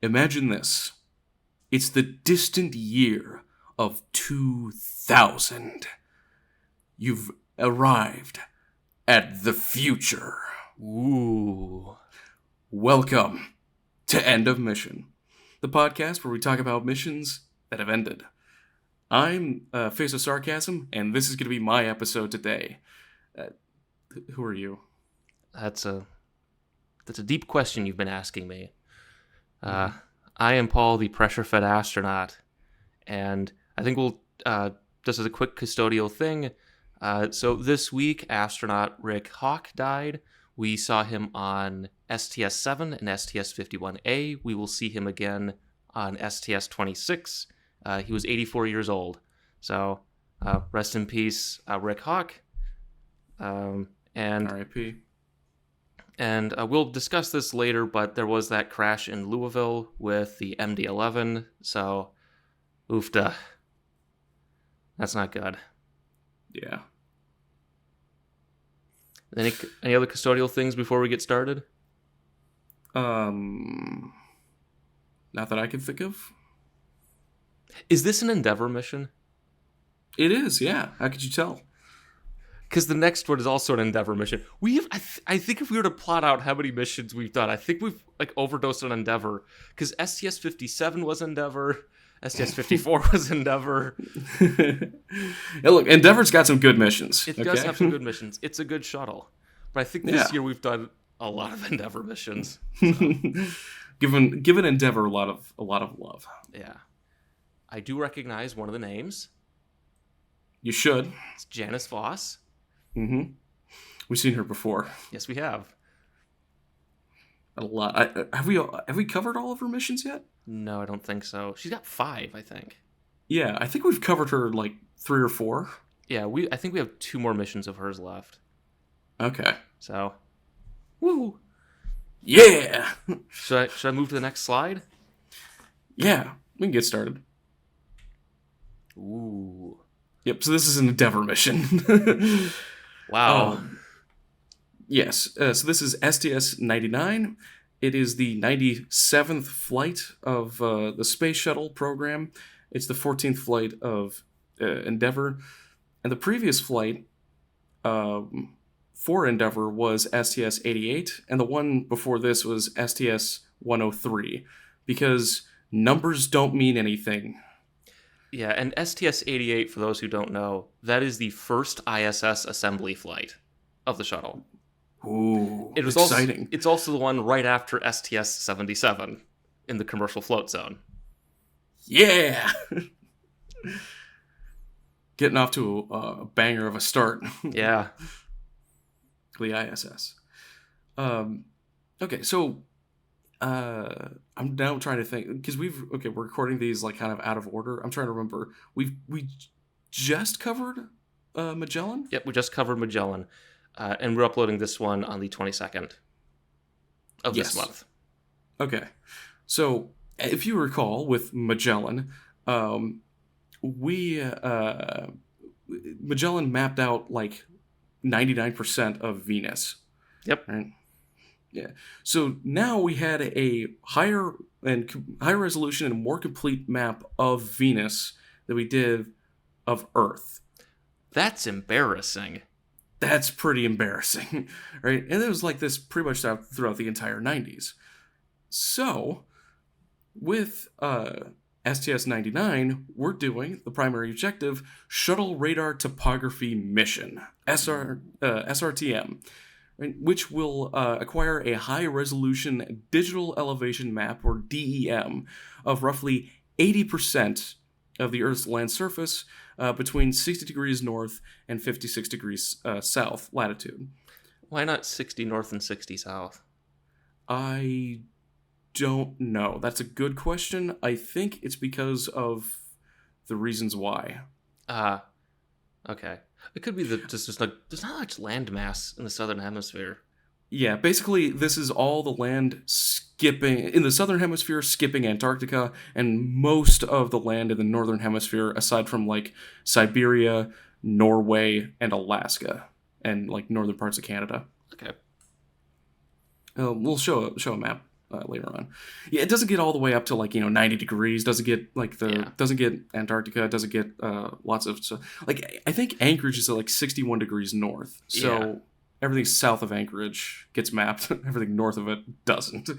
Imagine this. It's the distant year of 2000. You've arrived at the future. Ooh. Welcome to End of Mission, the podcast where we talk about missions that have ended. I'm Face of Sarcasm, and this is going to be my episode today. Who are you? That's a deep question you've been asking me. I am Paul, the pressure-fed astronaut, and I think we'll, just as a quick custodial thing, so this week, astronaut Rick Hawk died. We saw him on STS-7 and STS-51A. We will see him again on STS-26. He was 84 years old. So, rest in peace, Rick Hawk. And R.I.P. And we'll discuss this later, but there was that crash in Louisville with the MD-11, so oofda. That's not good. Yeah. Any other custodial things before we get started? Not that I can think of. Is this an Endeavor mission? It is, yeah. How could you tell? Because the next one is also an Endeavor mission. I think if we were to plot out how many missions we've done, I think we've overdosed on Endeavor. Because STS-57 was Endeavor, STS-54 was Endeavor. Yeah, look, Endeavor's got some good missions. It does have some good missions. It's a good shuttle. But I think this year we've done a lot of Endeavor missions. So. Given Endeavor a lot of love. Yeah. I do recognize one of the names. You should. It's Janice Voss. Mm-hmm. We've seen her before. Yes, we have. A lot. Have we covered all of her missions yet? No, I don't think so. She's got 5, I think. Yeah, I think we've covered her 3 or 4. Yeah, I think we have 2 more missions of hers left. Okay. So, woo! Yeah! Should I move to the next slide? Yeah, we can get started. Ooh. Yep, so this is an Endeavor mission. Wow. Yes, so this is STS-99. It is the 97th flight of the Space Shuttle program. It's the 14th flight of Endeavor. And the previous flight for Endeavor was STS-88, and the one before this was STS-103, because numbers don't mean anything. Yeah, and STS-88, for those who don't know, that is the first ISS assembly flight of the shuttle. Ooh, it was exciting. It's also the one right after STS-77 in the commercial float zone. Yeah! Getting off to a banger of a start. Yeah. The ISS. Okay, so I'm now trying to think, because we're recording these kind of out of order. I'm trying to remember. We just covered Magellan? Yep, we just covered Magellan. And we're uploading this one on the 22nd of this month. Okay. So, if you recall, with Magellan, Magellan mapped out 99% of Venus. Yep. Right? Yeah. So now we had a higher resolution and more complete map of Venus than we did of Earth. That's embarrassing. That's pretty embarrassing, right? And it was like this pretty much throughout the entire 90s. So, with STS-99, we're doing the primary objective, Shuttle Radar Topography Mission, SRTM, right, which will acquire a high-resolution digital elevation map, or DEM, of roughly 80% of the Earth's land surface between 60 degrees north and 56 degrees south latitude. Why not 60 north and 60 south? I don't know. That's a good question. I think it's because of the reasons why. Okay. It could be that there's not much land mass in the southern hemisphere. Yeah, basically, this is all the land skipping in the southern hemisphere, skipping Antarctica, and most of the land in the northern hemisphere, aside from Siberia, Norway, and Alaska, and northern parts of Canada. Okay. We'll show a map later on. Yeah, it doesn't get all the way up to 90 degrees. Doesn't get doesn't get Antarctica. Doesn't get lots of stuff. I think Anchorage is at 61 degrees north. So everything south of Anchorage gets mapped. Everything north of it doesn't.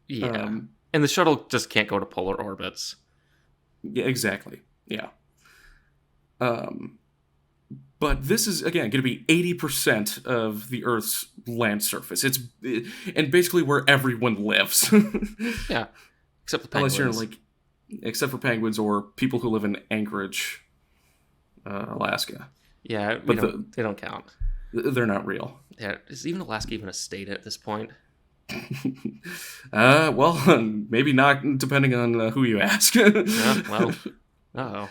Yeah, and the shuttle just can't go to polar orbits. Yeah, exactly. Yeah. But this is, again, going to be 80% of the Earth's land surface. And basically where everyone lives. Yeah, except the penguins. Unless you're except for penguins or people who live in Anchorage, Alaska. Yeah, but they don't count. They're not real. Yeah, is even Alaska even a state at this point? Well, maybe not, depending on who you ask. Yeah, well, uh-oh.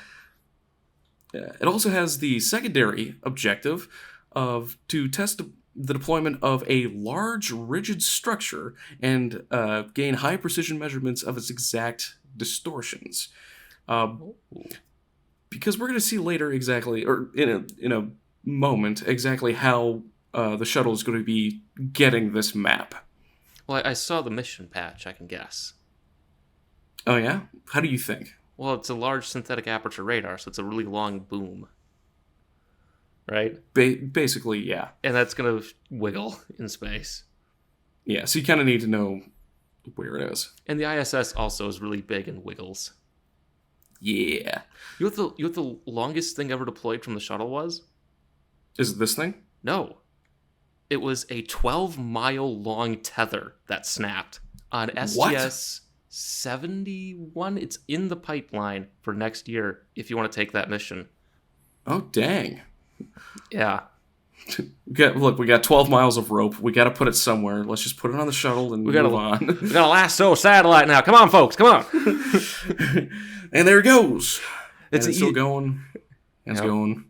It also has the secondary objective to test the deployment of a large, rigid structure and gain high precision measurements of its exact distortions. Because we're going to see later exactly, or in a moment, exactly how the shuttle is going to be getting this map. Well, I saw the mission patch, I can guess. Oh, yeah? How do you think? Well, it's a large synthetic aperture radar, so it's a really long boom. Right? Basically, yeah. And that's going to wiggle in space. Yeah, so you kind of need to know where it is. And the ISS also is really big and wiggles. Yeah. You know what the longest thing ever deployed from the shuttle was? Is it this thing? No. It was a 12-mile long tether that snapped on STS-99. It's in the pipeline for next year if you want to take that mission. Oh, dang. Yeah. We got 12 miles of rope. We got to put it somewhere. Let's just put it on the shuttle and move on. We got a lasso satellite now. Come on, folks. Come on. And there it goes. It's still going. It's going.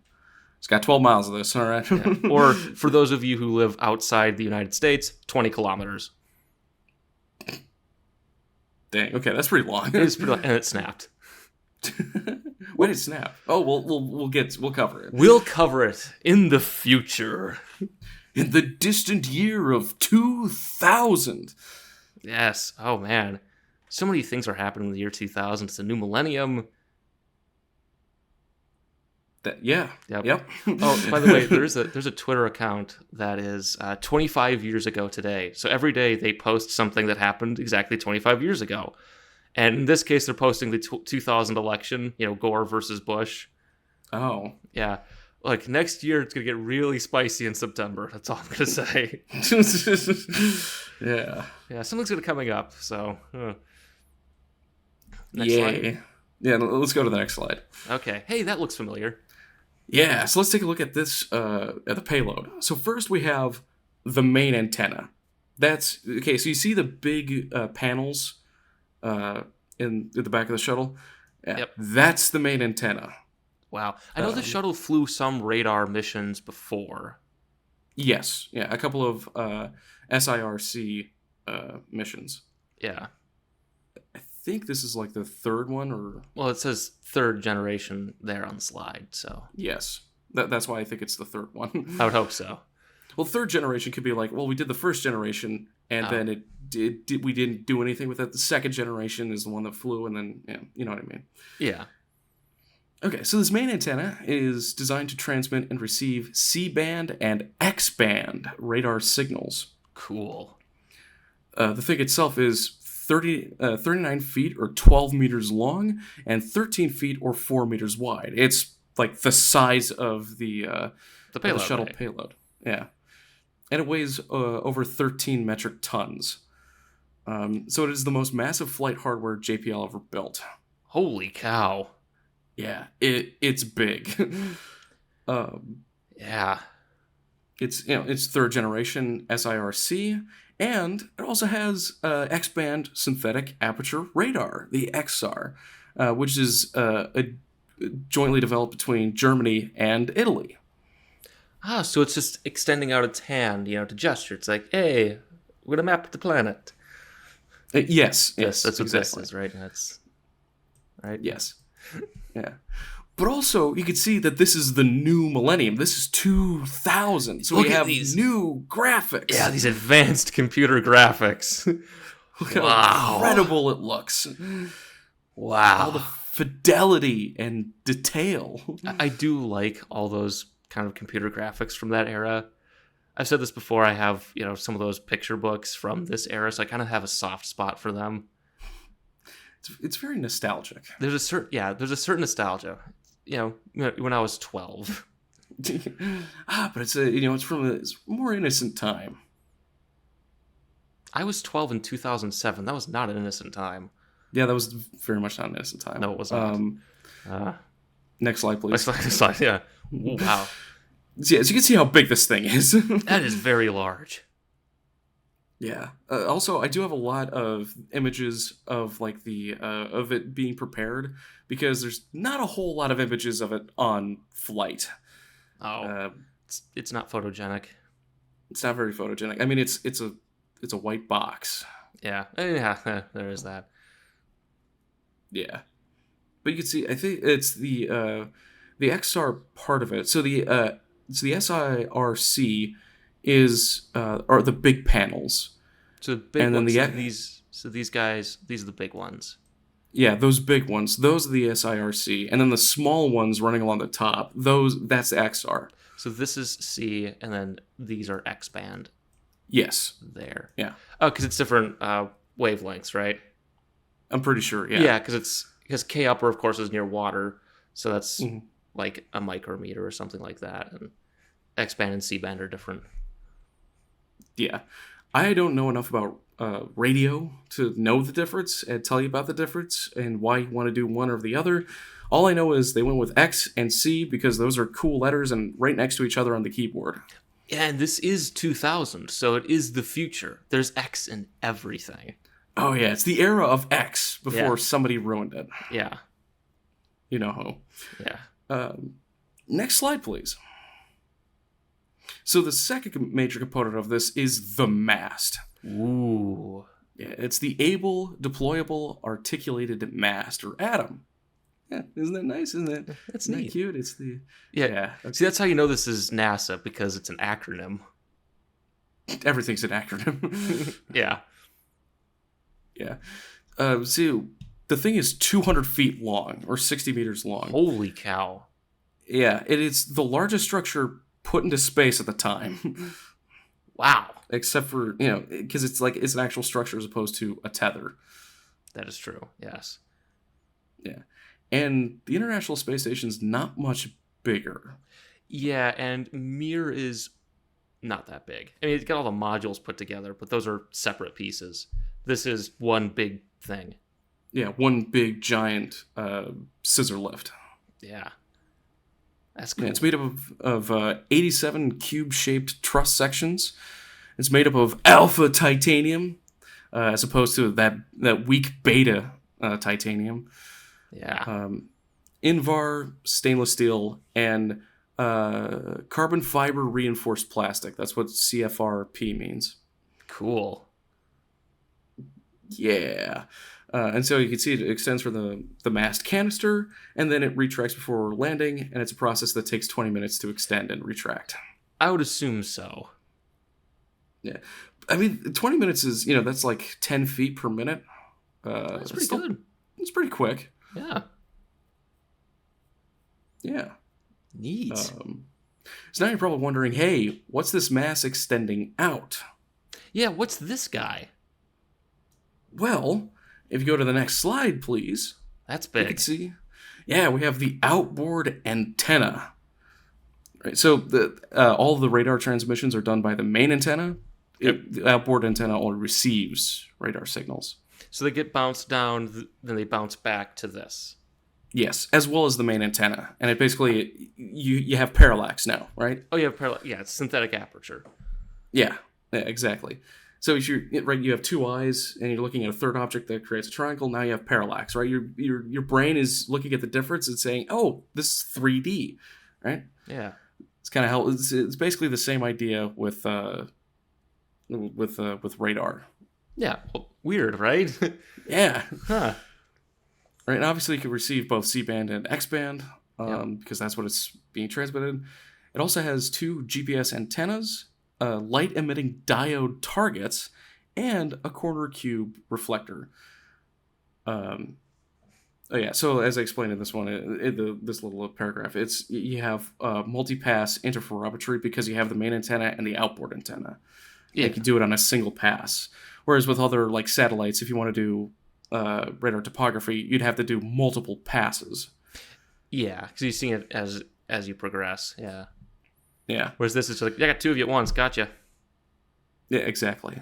It's got 12 miles of this, all right? Yeah. Or for those of you who live outside the United States, 20 kilometers. Dang, okay, that's pretty long. It's pretty long, and it snapped. When did it snap? Oh, we'll cover it. We'll cover it in the future. In the distant year of 2000. Yes. Oh, man. So many things are happening in the year 2000. It's a new millennium. Yep. Oh, by the way, there's a Twitter account that is 25 years ago today. So every day they post something that happened exactly 25 years ago. And in this case, they're posting the 2000 election, Gore versus Bush. Oh. Yeah. Next year, it's going to get really spicy in September. That's all I'm going to say. Yeah. Yeah, something's going to be coming up, so... Next Yay. slide. Yeah, let's go to the next slide. Okay. Hey, that looks familiar. Yeah, so let's take a look at this, at the payload. So first we have the main antenna. Okay, so you see the big panels in the back of the shuttle? Yeah, yep. That's the main antenna. Wow. I know the shuttle flew some radar missions before. Yes. Yeah, a couple of SIRC missions. Yeah. I think this is the third one, or... Well, it says third generation there on the slide, so... Yes. That's why I think it's the third one. I would hope so. Well, third generation could be we did the first generation, and then we didn't do anything with it. The second generation is the one that flew, and then, you know what I mean. Yeah. Okay, so this main antenna is designed to transmit and receive C-band and X-band radar signals. Cool. The thing itself is 39 feet or 12 meters long and 13 feet or 4 meters wide. It's the size of the payload, shuttle right? Payload. Yeah. And it weighs over 13 metric tons. So it is the most massive flight hardware JPL ever built. Holy cow. Yeah, it's big. Yeah. It's third generation SIRC, and it also has X-band synthetic aperture radar, the XR, which is jointly developed between Germany and Italy. Ah, so it's just extending out its hand, to gesture. It's like, hey, we're gonna map the planet. Yes, that's what exactly. this is, right? That's right. Yes, yeah. But also, you can see that this is the new millennium. This is 2000, so we have these new graphics. Yeah, these advanced computer graphics. Look Wow. how incredible it looks. All the Wow. fidelity and detail. I do like all those kind of computer graphics from that era. I've said this before. I have, some of those picture books from this era, so I kind of have a soft spot for them. It's very nostalgic. There's a certain nostalgia. When I was 12. But it's from a more innocent time. I was 12 in 2007. That was not an innocent time. Yeah, that was very much not an innocent time. No, it was not. Next slide, please. Next slide, yeah. Wow. Yeah, so you can see how big this thing is. That is very large. Yeah. Also, I do have a lot of images of like of it being prepared because there's not a whole lot of images of it on flight. Oh, it's not photogenic. It's not very photogenic. I mean, it's a white box. Yeah, there is that. Yeah, but you can see. I think it's the XR part of it. So the SIRC are the big panels. So the big and then ones. These guys, these are the big ones. Yeah, those big ones. Those are the SIRC, and then the small ones running along the top. That's the XR. So this is C, and then these are X band. Yes. There. Yeah. Oh, because it's different wavelengths, right? I'm pretty sure. Yeah. Yeah, because K upper, of course, is near water, so that's like a micrometer or something like that, and X band and C band are different. Yeah, I don't know enough about radio to know the difference and tell you about the difference and why you want to do one or the other. All I know is they went with X and C because those are cool letters and right next to each other on the keyboard. Yeah, and this is 2000, so it is the future. There's X in everything. Oh yeah, it's the era of X before somebody ruined it. Yeah. You know who. Yeah. Next slide, please. So the second major component of this is the mast. Ooh. Yeah, it's the Able Deployable Articulated Mast, or ATOM. Yeah, isn't that nice? Isn't That's that neat. cute? It's the Yeah. See, that's how you know this is NASA, because it's an acronym. Everything's an acronym. Yeah. Yeah. See, the thing is 200 feet long, or 60 meters long. Holy cow. Yeah, it is the largest structure put into space at the time. Wow. Except for, because it's an actual structure as opposed to a tether. That is true, yes. Yeah. And the International Space Station's not much bigger. Yeah, and Mir is not that big. I mean, it's got all the modules put together, but those are separate pieces. This is one big thing. Yeah, one big giant scissor lift. Yeah. That's cool. Yeah, it's made up of 87 cube-shaped truss sections. It's made up of alpha titanium, as opposed to that weak beta titanium. Yeah. Invar stainless steel and carbon fiber reinforced plastic. That's what CFRP means. Cool. Yeah. And so you can see it extends for the mast canister, and then it retracts before landing, and it's a process that takes 20 minutes to extend and retract. I would assume so. Yeah. I mean, 20 minutes is, that's like 10 feet per minute. That's pretty good. It's pretty quick. Yeah. Yeah. Neat. So now you're probably wondering, hey, what's this mass extending out? Yeah, what's this guy? Well, if you go to the next slide, please. That's You big. can see. Yeah, we have the outboard antenna. Right, so all of the radar transmissions are done by the main antenna. The outboard antenna only receives radar signals. So they get bounced down, then they bounce back to this. Yes, as well as the main antenna. And it basically, you have parallax now, right? Oh, you have parallel. Yeah, it's synthetic aperture. Yeah, exactly. So if you have two eyes and you're looking at a third object that creates a triangle. Now you have parallax, right? Your brain is looking at the difference and saying, "Oh, this is 3D," right? Yeah. It's kind of how it's basically the same idea with radar. Yeah. Well, weird, right? Yeah. Huh. Right. And obviously, you can receive both C-band and X-band because that's what it's being transmitted. It also has two GPS antennas, light-emitting diode targets, and a corner cube reflector. Oh yeah, so as I explained in this one, this little paragraph, you have multi-pass interferometry because you have the main antenna and the outboard antenna. Yeah. You can do it on a single pass. Whereas with other like satellites, if you want to do radar topography, you'd have to do multiple passes. Yeah, because you're seeing it as you progress. Yeah. Yeah. Whereas this is like, I got two of you at once. Gotcha. Yeah, exactly.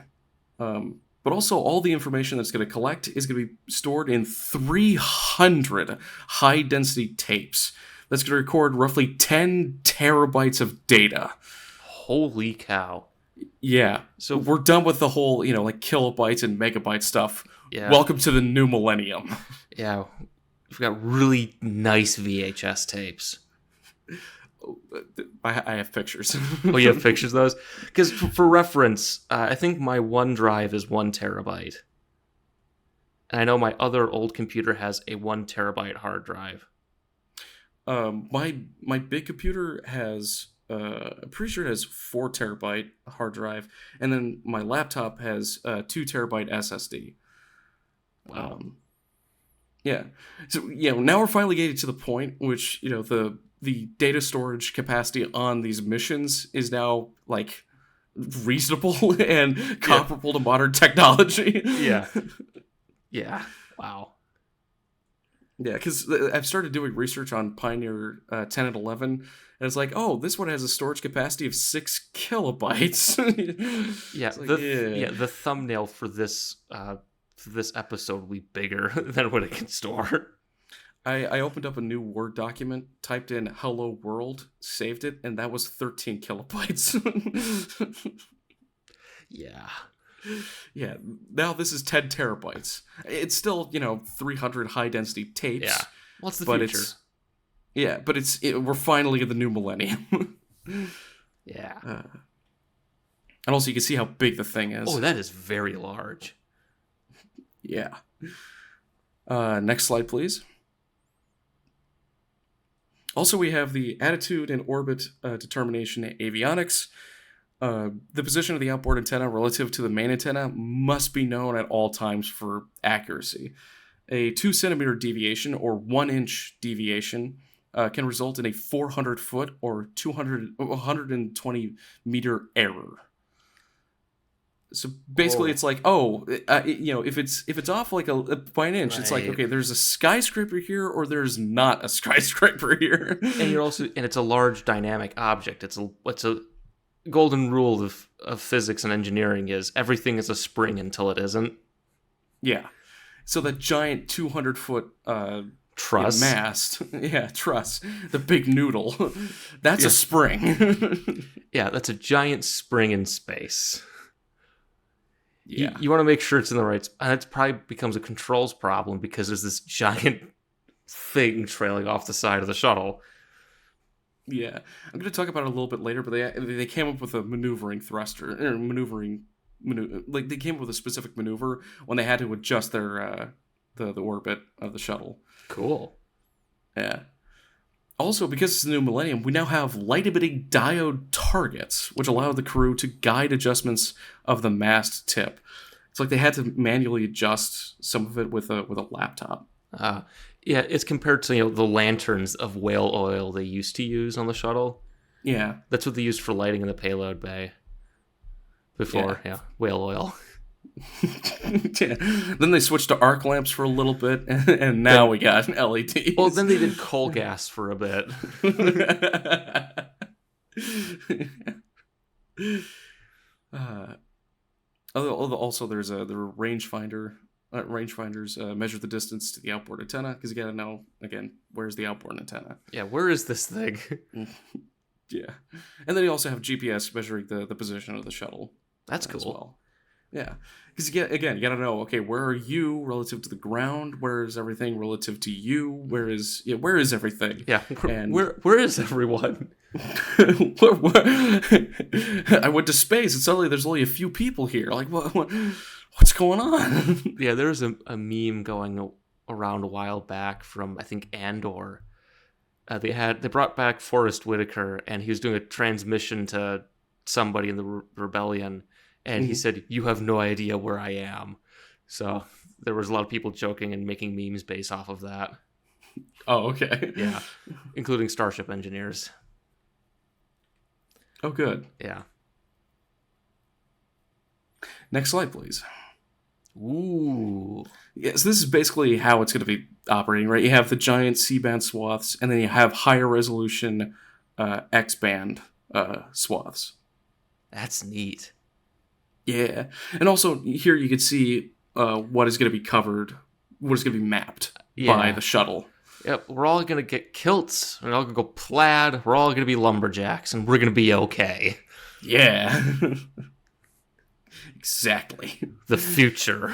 But also, all the information that's going to collect is going to be stored in 300 high-density tapes. That's going to record roughly 10 terabytes of data. Holy cow. Yeah. So we're done with the whole, like kilobytes and megabyte stuff. Yeah. Welcome to the new millennium. Yeah. We've got really nice VHS tapes. I have pictures. Oh, you have pictures of those? Because for reference, I think my OneDrive is 1 terabyte. And I know my other old computer has a 1 terabyte hard drive. My big computer has, I'm pretty sure it has 4 terabyte hard drive. And then my laptop has 2 terabyte SSD. Wow. Yeah. So, now we're finally getting to the point which, the data storage capacity on these missions is now like reasonable and comparable to modern technology. Yeah. Yeah. Wow. Yeah, because I've started doing research on Pioneer 10 and 11, and it's like, oh, this one has a storage capacity of 6 kilobytes. Yeah, like, the thumbnail for this episode will be bigger than what it can store. I opened up a new Word document, typed in "Hello World," saved it, and that was 13 kilobytes. Yeah. Yeah, now this is 10 terabytes. It's still, 300 high-density tapes. Yeah. What's the future? But we're finally in the new millennium. Yeah. And also you can see how big the thing is. Oh, that is very large. Yeah. Next slide, please. Also, we have the attitude and orbit determination avionics. The position of the outboard antenna relative to the main antenna must be known at all times for accuracy. A 2 centimeter deviation or 1 inch deviation can result in a 400 foot or 120 meter error. So basically, It's like, if it's off like by an inch, right. It's like, okay, there's a skyscraper here, or there's not a skyscraper here. And it's a large dynamic object. It's a golden rule of physics and engineering is everything is a spring until it isn't. Yeah. So that giant 200-foot truss mast, truss, the big noodle, that's a spring. Yeah, that's a giant spring in space. Yeah. You want to make sure it's in the right spot. And it probably becomes a controls problem because there's this giant thing trailing off the side of the shuttle. Yeah. I'm going to talk about it a little bit later, but they came up with a maneuvering thruster, they came up with a specific maneuver when they had to adjust their the orbit of the shuttle. Cool. Yeah. Also, because it's the new millennium, we now have light-emitting diode targets, which allow the crew to guide adjustments of the mast tip. It's like they had to manually adjust some of it with a laptop. Yeah, it's compared to the lanterns of whale oil they used to use on the shuttle. Yeah, that's what they used for lighting in the payload bay. Before, whale oil. Yeah. Then they switched to arc lamps for a little bit, and now we got LEDs. Well, then they did coal gas for a bit. Also, there's the rangefinder. Rangefinders measure the distance to the outboard antenna because you got to know again where's the outboard antenna. Yeah, where is this thing? Yeah, and then you also have GPS measuring the position of the shuttle. That's cool. As well. Yeah, because you got to know, okay, where are you relative to the ground? Where is everything relative to you? Where is everything? Yeah, where is everyone? I went to space, and suddenly there's only a few people here. Like, what's going on? Yeah, there's a meme going around a while back from I think Andor. They brought back Forrest Whitaker, and he was doing a transmission to somebody in the rebellion. and he said, "You have no idea where I am." So there was a lot of people joking and making memes based off of that. Oh, okay. Yeah, including Starship engineers. Oh, good. Yeah. Next slide, please. Ooh. Yes, this is basically how it's going to be operating, right? You have the giant C-band swaths, and then you have higher resolution X-band swaths. That's neat. Yeah. And also, here you can see what is going to be covered, what is going to be mapped by the shuttle. Yep, we're all going to get kilts, we're all going to go plaid, we're all going to be lumberjacks, and we're going to be okay. Yeah. Exactly. The future.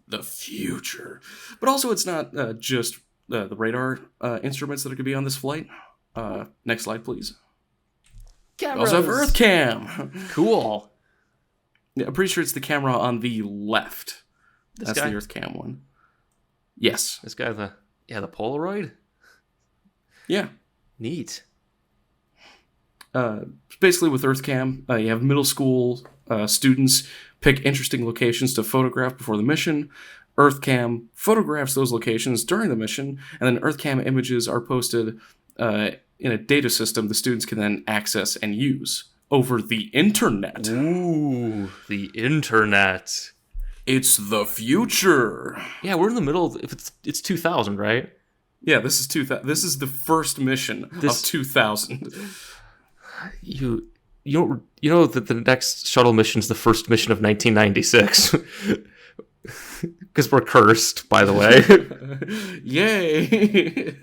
The future. But also, it's not just the radar instruments that are going to be on this flight. Next slide, please. Cameras. We also have Earth Cam. Cool. Yeah, I'm pretty sure it's the camera on the left. That's guy? the Earth Cam one. Yes. This guy, the Polaroid? Yeah. Neat. Basically, with Earth Cam, you have middle school students pick interesting locations to photograph before the mission. Earth Cam photographs those locations during the mission, and then Earth Cam images are posted in a data system the students can then access and use over the internet. Ooh, the internet. It's the future. Yeah, we're in the middle of it's 2000, right? Yeah, this is 2000. This is the first mission of 2000. You know that the next shuttle mission is the first mission of 1996. Because we're cursed, by the way. Yay!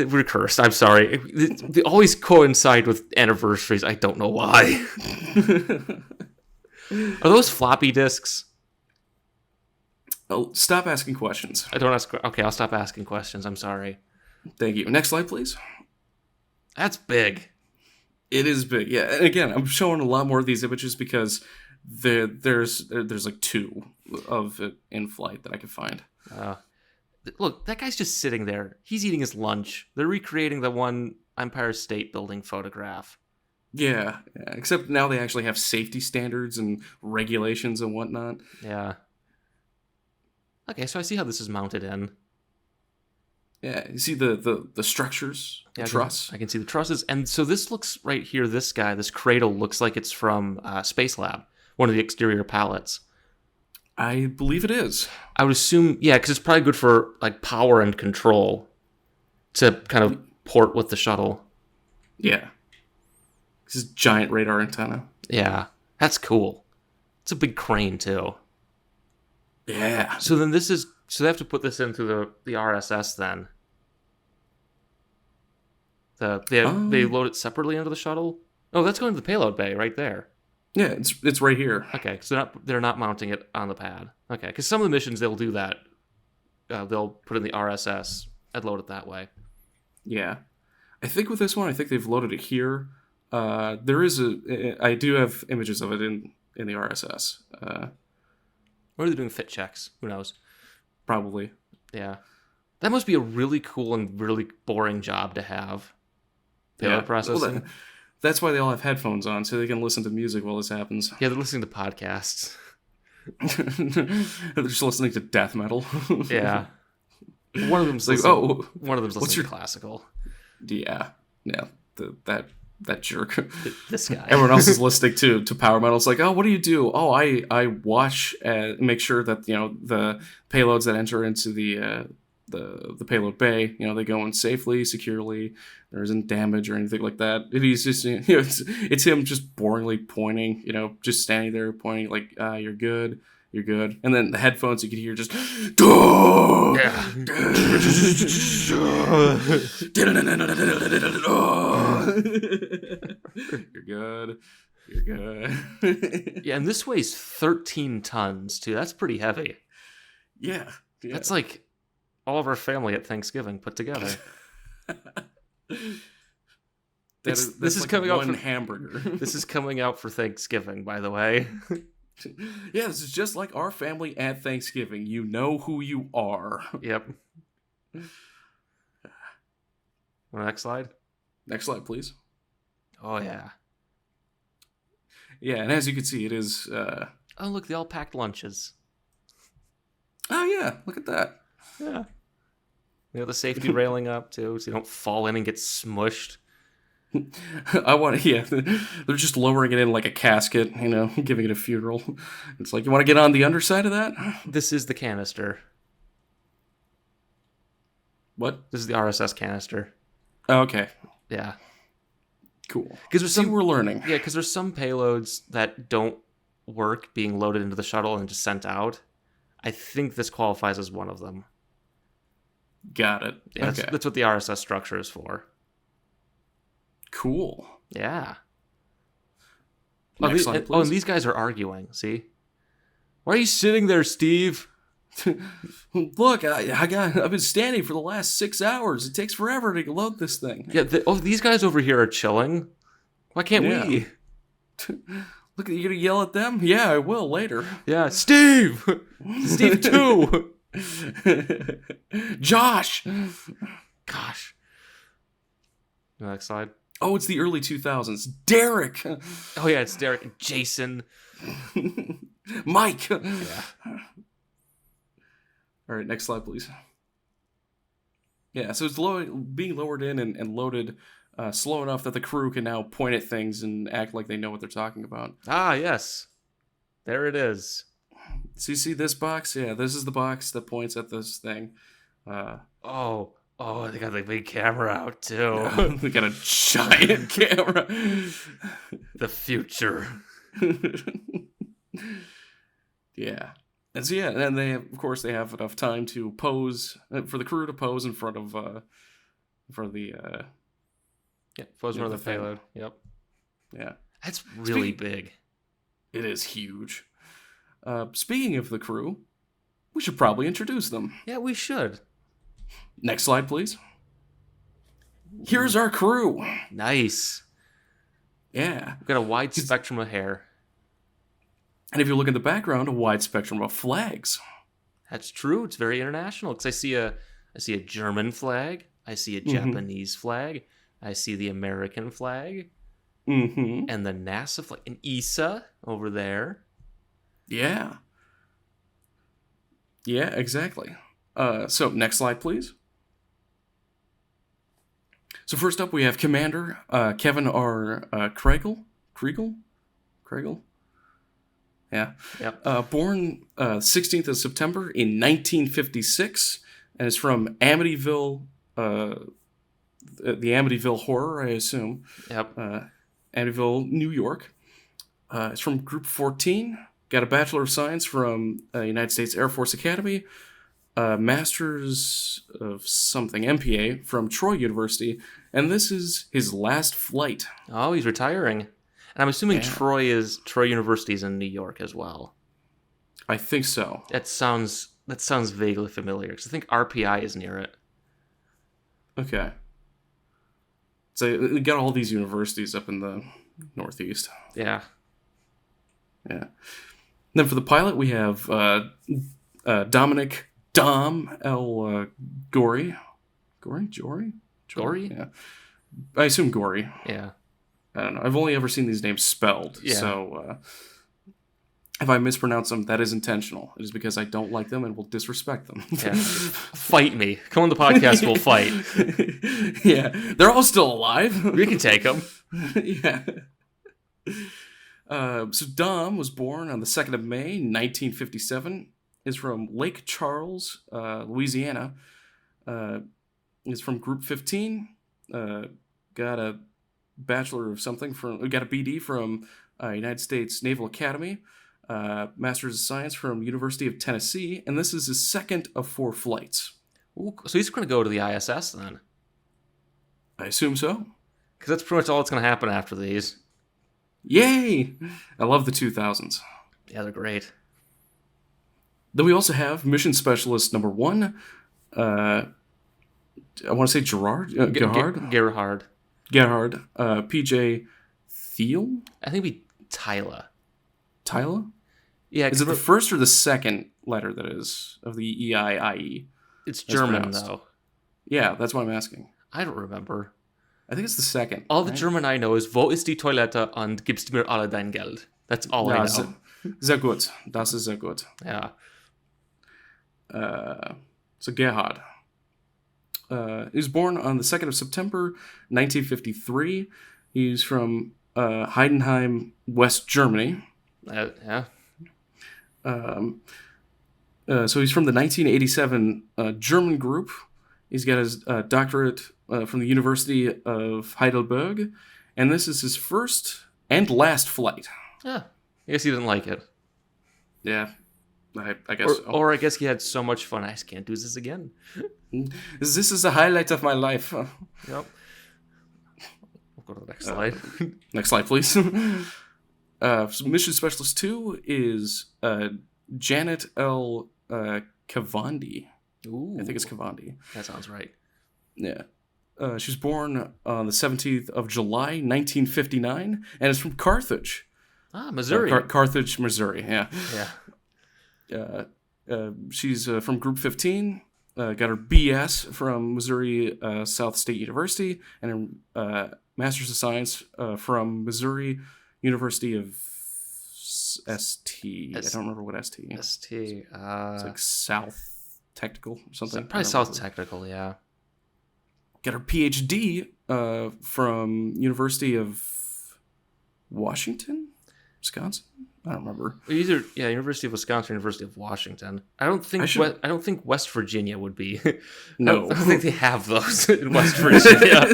We're cursed. I'm sorry. They always coincide with anniversaries. I don't know why. Are those floppy disks? Oh, stop asking questions. I don't ask. Okay, I'll stop asking questions. I'm sorry. Thank you. Next slide, please. That's big. It is big. Yeah, and again, I'm showing a lot more of these images because there's like two of it in flight that I could find. Look, that guy's just sitting there. He's eating his lunch. They're recreating the one Empire State Building photograph. Yeah, except now they actually have safety standards and regulations and whatnot. Yeah. Okay, so I see how this is mounted in. Yeah, you see the structures, the truss? I can see the trusses. And so this looks right here, this cradle looks like it's from Space Lab, one of the exterior pallets. I believe it is. I would assume, yeah, because it's probably good for like power and control to kind of port with the shuttle. Yeah. This is giant radar antenna. Yeah, that's cool. It's a big crane too. Yeah. So then so they have to put this into the RSS then. They load it separately into the shuttle. Oh, that's going to the payload bay right there. Yeah, it's right here. Okay, so they're not mounting it on the pad. Okay, because some of the missions they'll do that. They'll put it in the RSS and load it that way. Yeah, I think with this one, I think they've loaded it here. There is I do have images of it in the RSS. Or are they doing fit checks? Who knows? Probably. Yeah, that must be a really cool and really boring job to have. Payload processing. Well, that's why they all have headphones on, so they can listen to music while this happens. Yeah, they're listening to podcasts. They're just listening to death metal. Yeah. One of them's like, listening to classical. Yeah. That jerk. This guy. Everyone else is listening to power metal. It's like, oh, what do you do? Oh, I watch and make sure that the payloads that enter into the payload bay, they go in safely, securely. There isn't damage or anything like that. He's just, it's him just boringly pointing, just standing there pointing like, you're good. You're good. And then the headphones, you could hear just, yeah. You're good. You're good. Yeah, and this weighs 13 tons, too. That's pretty heavy. Yeah. That's like all of our family at Thanksgiving put together. This is like coming out for hamburger. This is coming out for Thanksgiving, by the way. Yeah, this is just like our family at Thanksgiving. You know who you are. Yep. Next slide? Next slide, please. Oh, yeah. Yeah, and as you can see, it is... Oh, look, they all packed lunches. Oh, yeah, look at that. Yeah. They got the safety railing up, too, so you don't fall in and get smushed. They're just lowering it in like a casket, giving it a funeral. It's like, you want to get on the underside of that? This is the canister. What? This is the RSS canister. Oh, okay. Yeah. Cool. Because we're learning. Yeah, because there's some payloads that don't work being loaded into the shuttle and just sent out. I think this qualifies as one of them. Got it. Yeah, okay. That's what the RSS structure is for. Cool. Yeah. Next slide, please. And these guys are arguing, see? Why are you sitting there, Steve? Look, I've been standing for the last 6 hours. It takes forever to load this thing. Yeah, these guys over here are chilling. Why can't we? Look, you're gonna yell at them? Yeah, I will later. Yeah, Steve! Steve too! Josh! Gosh. Next slide. Oh, it's the early 2000s. Derek! Oh yeah, it's Derek and Jason. Mike! Yeah. All right, next slide, please. Yeah, so it's being lowered in and loaded slow enough that the crew can now point at things and act like they know what they're talking about. Ah, yes. There it is. So you see this box? Yeah, this is the box that points at this thing. Oh, they got the big camera out, too. They got a giant camera. The future. Yeah. And so, and then they have enough time to pose, for the crew to pose in front of the... Yeah, pose in front of the payload. Yep. Yeah. That's really big. It is huge. Speaking of the crew, we should probably introduce them. Yeah, we should. Next slide, please. Here's our crew. Nice. Yeah. We've got a wide spectrum of hair. And if you look in the background, a wide spectrum of flags. That's true. It's very international. Because I see a German flag. I see a Japanese flag. I see the American flag. Mm-hmm. And the NASA flag. And ESA over there. Yeah. Yeah, exactly. So, next slide, please. So first up, we have Commander Kevin R. Kriegel. Yeah. Yep. Born 16th of September in 1956, and is from Amityville, the Amityville Horror, I assume. Yep. Amityville, New York. It's from Group 14. Got a Bachelor of Science from United States Air Force Academy. Master's of something, MPA, from Troy University. And this is his last flight. Oh, he's retiring. And I'm assuming Troy University is in New York as well. I think so. That sounds vaguely familiar, because I think RPI is near it. Okay. So we got all these universities up in the Northeast. Yeah. Yeah. Then for the pilot, we have Dominic Dom L. Gory. Gory? Yeah. I assume Gory. Yeah. I don't know. I've only ever seen these names spelled. Yeah. So if I mispronounce them, that is intentional. It is because I don't like them and will disrespect them. Yeah. Fight me. Come on the podcast, we'll fight. Yeah. They're all still alive. We can take them. Yeah. So Dom was born on the 2nd of May, 1957. Is from Lake Charles, Louisiana. Is from Group 15. Got a Bachelor of something got a BD from United States Naval Academy. Master's of Science from University of Tennessee. And this is his second of 4 flights. Ooh, so he's going to go to the ISS then? I assume so. Because that's pretty much all that's going to happen after these. Yay! I love the 2000s. Yeah, they're great. Then we also have Mission Specialist number 1. I want to say Gerard? Gerhard. PJ Thiel? I think it'd be Tyla. Tyla? Yeah. Is it the first or the second letter that is of the EIIE? It's German, though. Yeah, that's what I'm asking. I don't remember. I think it's the second. All the German I know is, wo ist die Toilette und gibst mir alle dein Geld? That's all I Ja, know. sehr gut. Das ist sehr gut. Yeah. So Gerhard. He was born on the 2nd of September, 1953. He's from Heidenheim, West Germany. Yeah. So he's from the 1987 German group. He's got his doctorate from the University of Heidelberg, and this is his first and last flight. Yeah. I guess he didn't like it. Yeah, I guess. Or I guess he had so much fun. I just can't do this again. This is the highlight of my life. Yep. We'll go to the next slide. Next slide, please. So Mission Specialist 2 is Janet L. Cavandi. Ooh. I think it's Cavandi. That sounds right. Yeah. She was born on the 17th of July, 1959, and is from Carthage. Missouri. Carthage, Missouri, yeah. Yeah. She's from Group 15, got her BS from Missouri South State University, and her Master's of Science from Missouri University of ST. I don't remember what ST. ST. It's like South Technical or something. Probably South Technical, yeah. Got her PhD from University of Washington, Wisconsin. I don't remember. Either University of Wisconsin, or University of Washington. I don't think West Virginia would be. No, I don't think they have those in West Virginia.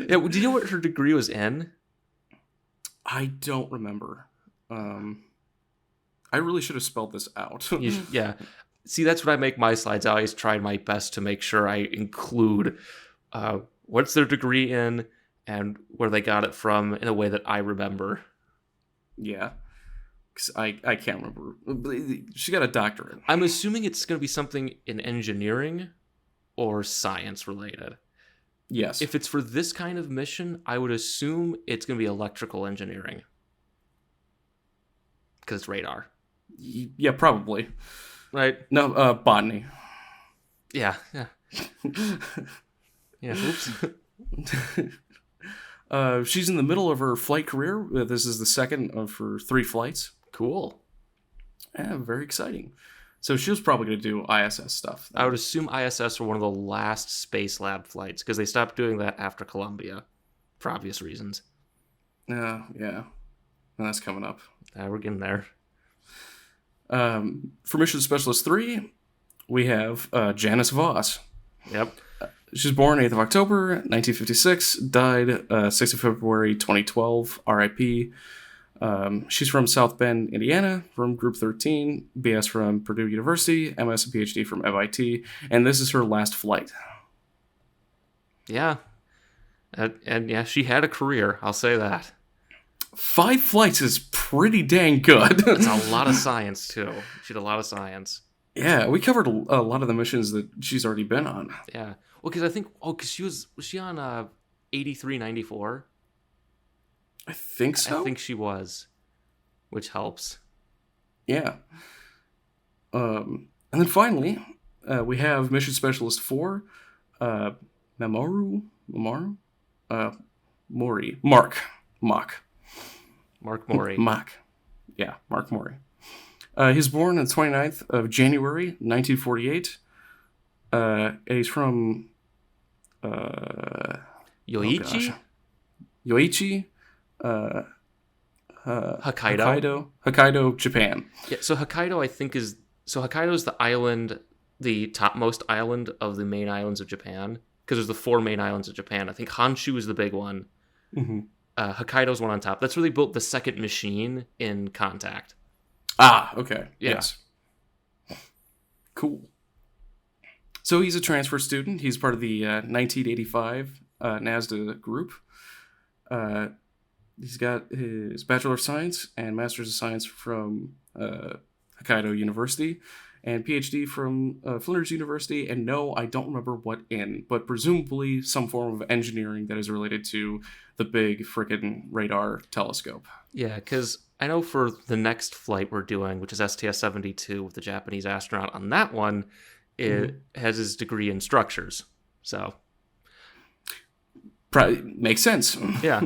Yeah. Do you know what her degree was in? I don't remember. I really should have spelled this out. Yeah. See, that's what I make my slides. I always try my best to make sure I include what's their degree in and where they got it from in a way that I remember. Yeah. Because I can't remember. She got a doctorate. I'm assuming it's going to be something in engineering or science related. Yes. If it's for this kind of mission, I would assume it's going to be electrical engineering. Because it's radar. Yeah, probably. Right? No, botany. Yeah. Yeah, oops. She's in the middle of her flight career. This is the second of her 3 flights. Cool. Yeah, very exciting. So she was probably going to do ISS stuff. I would assume ISS were one of the last space lab flights because they stopped doing that after Columbia for obvious reasons. Yeah. And that's coming up. We're getting there. For Mission Specialist 3, we have Janice Voss. Yep. She was born 8th of October, 1956, died 6th of February, 2012, RIP. She's from South Bend, Indiana, from Group 13, BS from Purdue University, MS and PhD from MIT, and this is her last flight. Yeah. And yeah, she had a career, I'll say that. 5 flights is pretty dang good. That's a lot of science, too. She did a lot of science. Yeah, we covered a lot of the missions that she's already been on. Yeah. Well, because I think, because was she on 8394? I think so. I think she was, which helps. Yeah. And then finally, we have Mission Specialist 4, Mori. Mark Mori. Yeah, Mark Mori. He was born on the 29th of January, 1948. And he's from Yoichi? Yoichi, Hokkaido, Japan. Yeah, so Hokkaido, I think, Hokkaido is the island, the topmost island of the main islands of Japan, because there's the 4 main islands of Japan. I think Honshu is the big one. Mm-hmm. Hokkaido's one on top. That's where they built the second machine in Contact. Ah, okay. Yeah. Yes. Cool. So he's a transfer student. He's part of the 1985 NASDA group. He's got his Bachelor of Science and Master's of Science from Hokkaido University and PhD from Flinders University. And no, I don't remember what in, but presumably some form of engineering that is related to the big frickin' radar telescope. Yeah, because I know for the next flight we're doing, which is STS-99 with the Japanese astronaut on that one, it has his degree in structures. So probably makes sense. Yeah.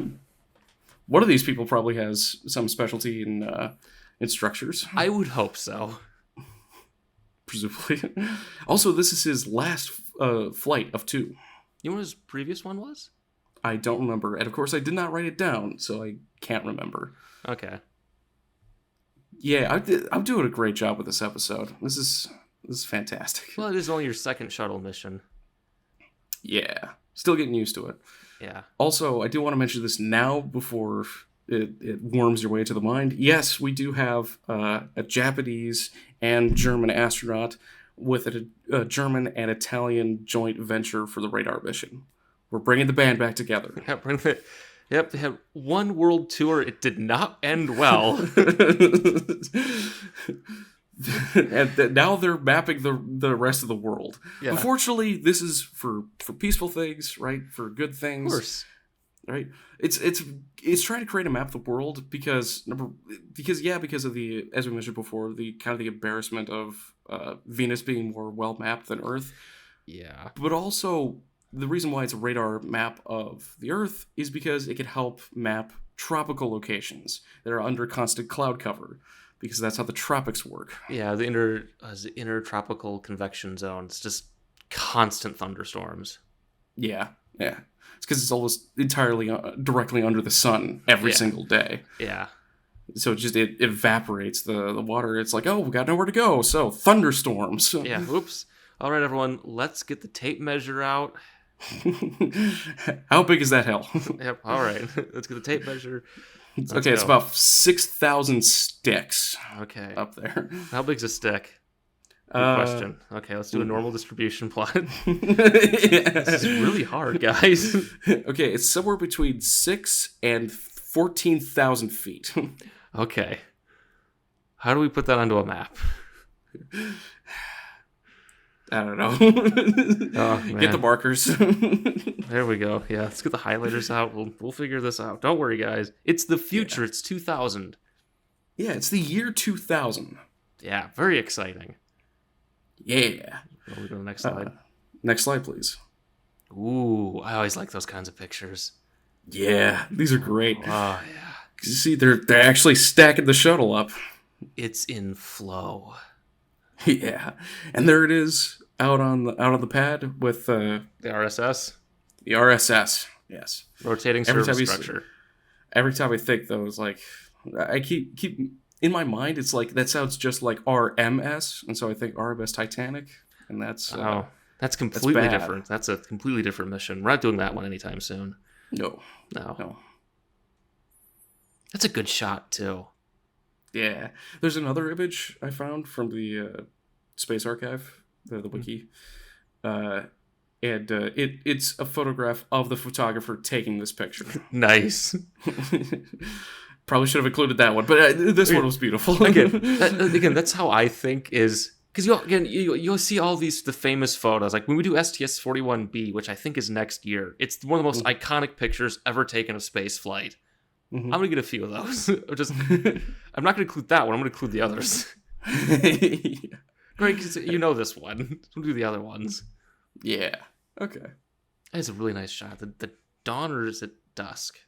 One of these people probably has some specialty in structures, I would hope so. presumably. Also, this is his last flight of 2. You know what his previous one was? I don't remember, and of course I did not write it down, so I can't remember. Okay. Yeah, I'm doing a great job with this episode. This is fantastic. Well, it is only your second shuttle mission. Yeah, still getting used to it. Yeah. Also, I do want to mention this now before it worms your way into the mind. Yes, we do have a Japanese and German astronaut with a German and Italian joint venture for the radar mission. We're bringing the band back together. Yep, they had one world tour. It did not end well. And now they're mapping the rest of the world. Yeah. Unfortunately, this is for peaceful things, right? For good things. Of course. Right? It's trying to create a map of the world because of the, as we mentioned before, the kind of the embarrassment of Venus being more well mapped than Earth. Yeah. But also the reason why it's a radar map of the Earth is because it can help map tropical locations that are under constant cloud cover, because that's how the tropics work. Yeah, the intertropical convection zone. It's just constant thunderstorms. Yeah. It's because it's almost entirely directly under the sun every single day. Yeah. So it evaporates the water. It's like, oh, we got nowhere to go. So thunderstorms. Yeah. Oops. All right, everyone. Let's get the tape measure out. How big is that hill? Yep. All right. Let's get the tape measure. Okay, it's about 6,000 sticks. Okay. Up there. How big's a stick? Good question. Okay, let's do a normal distribution plot. This is really hard, guys. Okay, it's somewhere between 6 and 14,000 feet. Okay. How do we put that onto a map? I don't know. Oh, man. Get the markers. There we go. Yeah, let's get the highlighters out. We'll figure this out. Don't worry, guys. It's the future. Yeah. It's 2000. Yeah, it's the year 2000. Yeah, very exciting. Yeah. Well, we go to the next slide. Next slide, please. Ooh, I always like those kinds of pictures. Yeah, these are great. Oh, yeah. You see, they're actually stacking the shuttle up. It's in flow. Yeah, and there it is out on the pad with the RSS. The RSS, yes. Rotating service structure. Every time I think though, it's like I keep in my mind. It's like that sounds just like RMS, and so I think RMS Titanic, and that's that's completely different. That's a completely different mission. We're not doing that one anytime soon. No. That's a good shot too. Yeah, there's another image I found from the Space Archive, the wiki, and it's a photograph of the photographer taking this picture. Nice. Probably should have included that one, but this one was beautiful. Again, that's how I think is, because you'll see all the famous photos. Like when we do STS-41B, which I think is next year, it's one of the most iconic pictures ever taken of space flight. I'm gonna get a few of those. I'm not gonna include that one. I'm gonna include the others. Great, because you know this one. We'll do the other ones. Yeah. Okay. It's a really nice shot. The dawn, or is it dusk?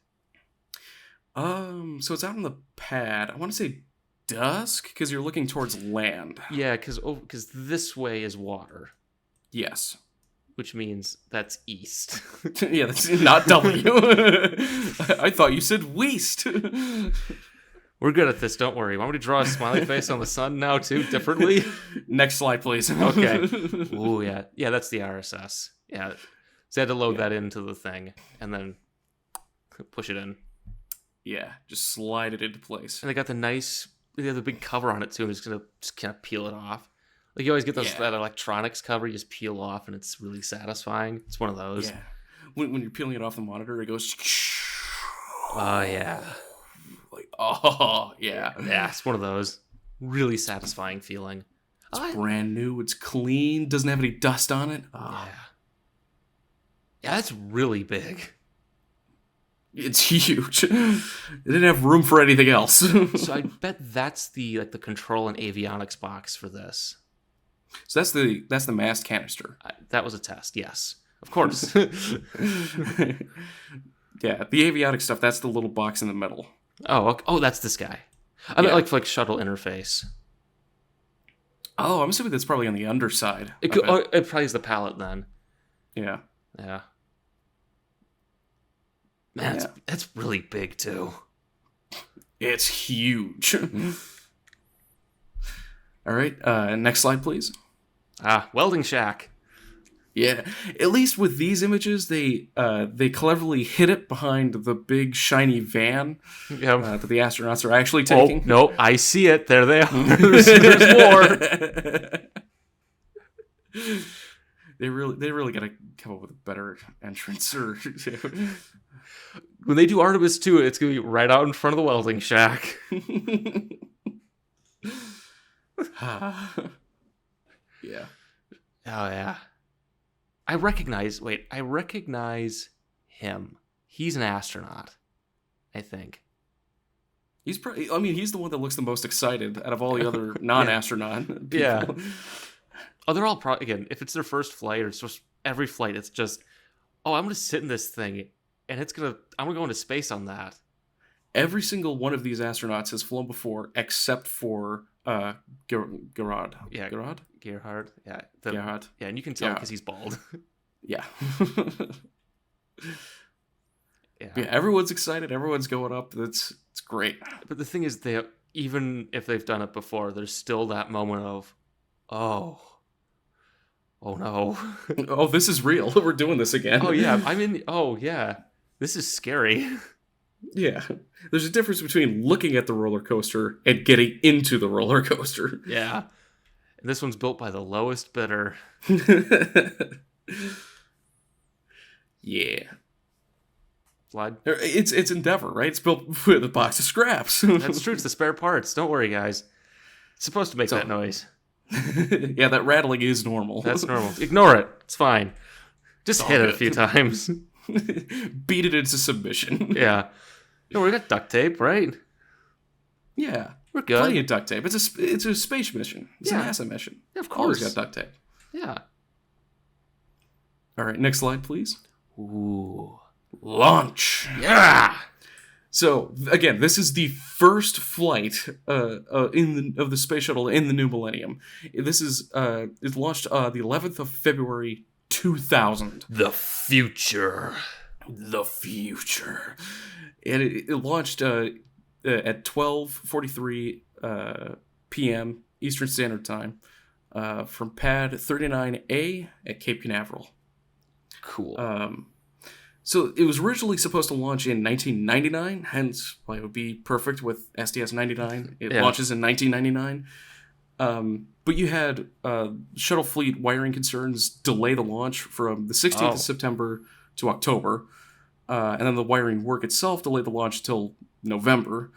So it's out on the pad. I want to say dusk because you're looking towards land. Yeah, because this way is water. Yes. Which means that's east. Yeah, that's not W. I thought you said west. We're good at this, don't worry. Want me to draw a smiley face on the sun now, too, differently? Next slide, please. Okay. Ooh, yeah. Yeah, that's the RSS. Yeah. So I had to load that into the thing, and then push it in. Yeah, just slide it into place. And they got the big cover on it, too. I'm just going to kind of peel it off. Like, you always get that electronics cover, you just peel off, and it's really satisfying. It's one of those. Yeah. When you're peeling it off the monitor, it goes... Oh, yeah. Like, oh, yeah. Yeah, it's one of those. Really satisfying feeling. It's brand new, it's clean, doesn't have any dust on it. Oh. Yeah, that's really big. It's huge. It didn't have room for anything else. So I bet that's the control and avionics box for this. So that's the mast canister. That was a test, yes. Of course. Yeah, the avionic stuff, that's the little box in the middle. Oh, okay. Oh, that's this guy. I meant like shuttle interface. Oh, I'm assuming that's probably on the underside. It probably is the pallet then. Yeah. Yeah. Man, Yeah. that's really big too. It's huge. All right, next slide, please. Welding shack. Yeah, at least with these images, they cleverly hid it behind the big shiny van that the astronauts are actually taking. Oh no, I see it. There they are. There's more. They really got to come up with a better entrance. Or when they do Artemis 2, it's gonna be right out in front of the welding shack. Yeah. Oh yeah. I recognize him. He's an astronaut, I think. He's probably, I mean, he's the one that looks the most excited out of all the other non-astronaut people. Yeah. Oh, they're all again, if it's their first flight or it's just every flight, it's just, oh, I'm going to sit in this thing and I'm going to go into space on that. Every single one of these astronauts has flown before except for Gerard. Yeah. Gerard? Gerhard. Yeah. Gerhard. Yeah, and you can tell because he's bald. Yeah. Yeah. Yeah, everyone's excited. Everyone's going up. It's great. But the thing is, even if they've done it before, there's still that moment of, oh no. Oh, this is real. We're doing this again. Oh yeah, oh yeah, this is scary. Yeah. There's a difference between looking at the roller coaster and getting into the roller coaster. Yeah. And this one's built by the lowest bidder. Yeah. Slide. It's Endeavor, right? It's built with a box of scraps. That's true. It's the spare parts. Don't worry, guys. It's supposed to make that noise. Yeah, that rattling is normal. That's normal. Ignore it. It's fine. Just hit it a few times. Beat it into submission. Yeah. No, we got duct tape, right? Yeah. We're good. Plenty of duct tape. It's a space mission. It's a NASA mission. Yeah, of course. Always got duct tape. Yeah. All right, next slide, please. Ooh. Launch. Yeah. So again, this is the first flight of the space shuttle in the new millennium. This is it launched the 11th of February 2000. The future. The future. And it launched at 12:43 p.m. Eastern Standard Time from Pad 39A at Cape Canaveral. Cool. So it was originally supposed to launch in 1999, hence why it would be perfect with STS-99. It launches in 1999. But you had shuttle fleet wiring concerns delay the launch from the 16th of September to October. And then the wiring work itself delayed the launch till November.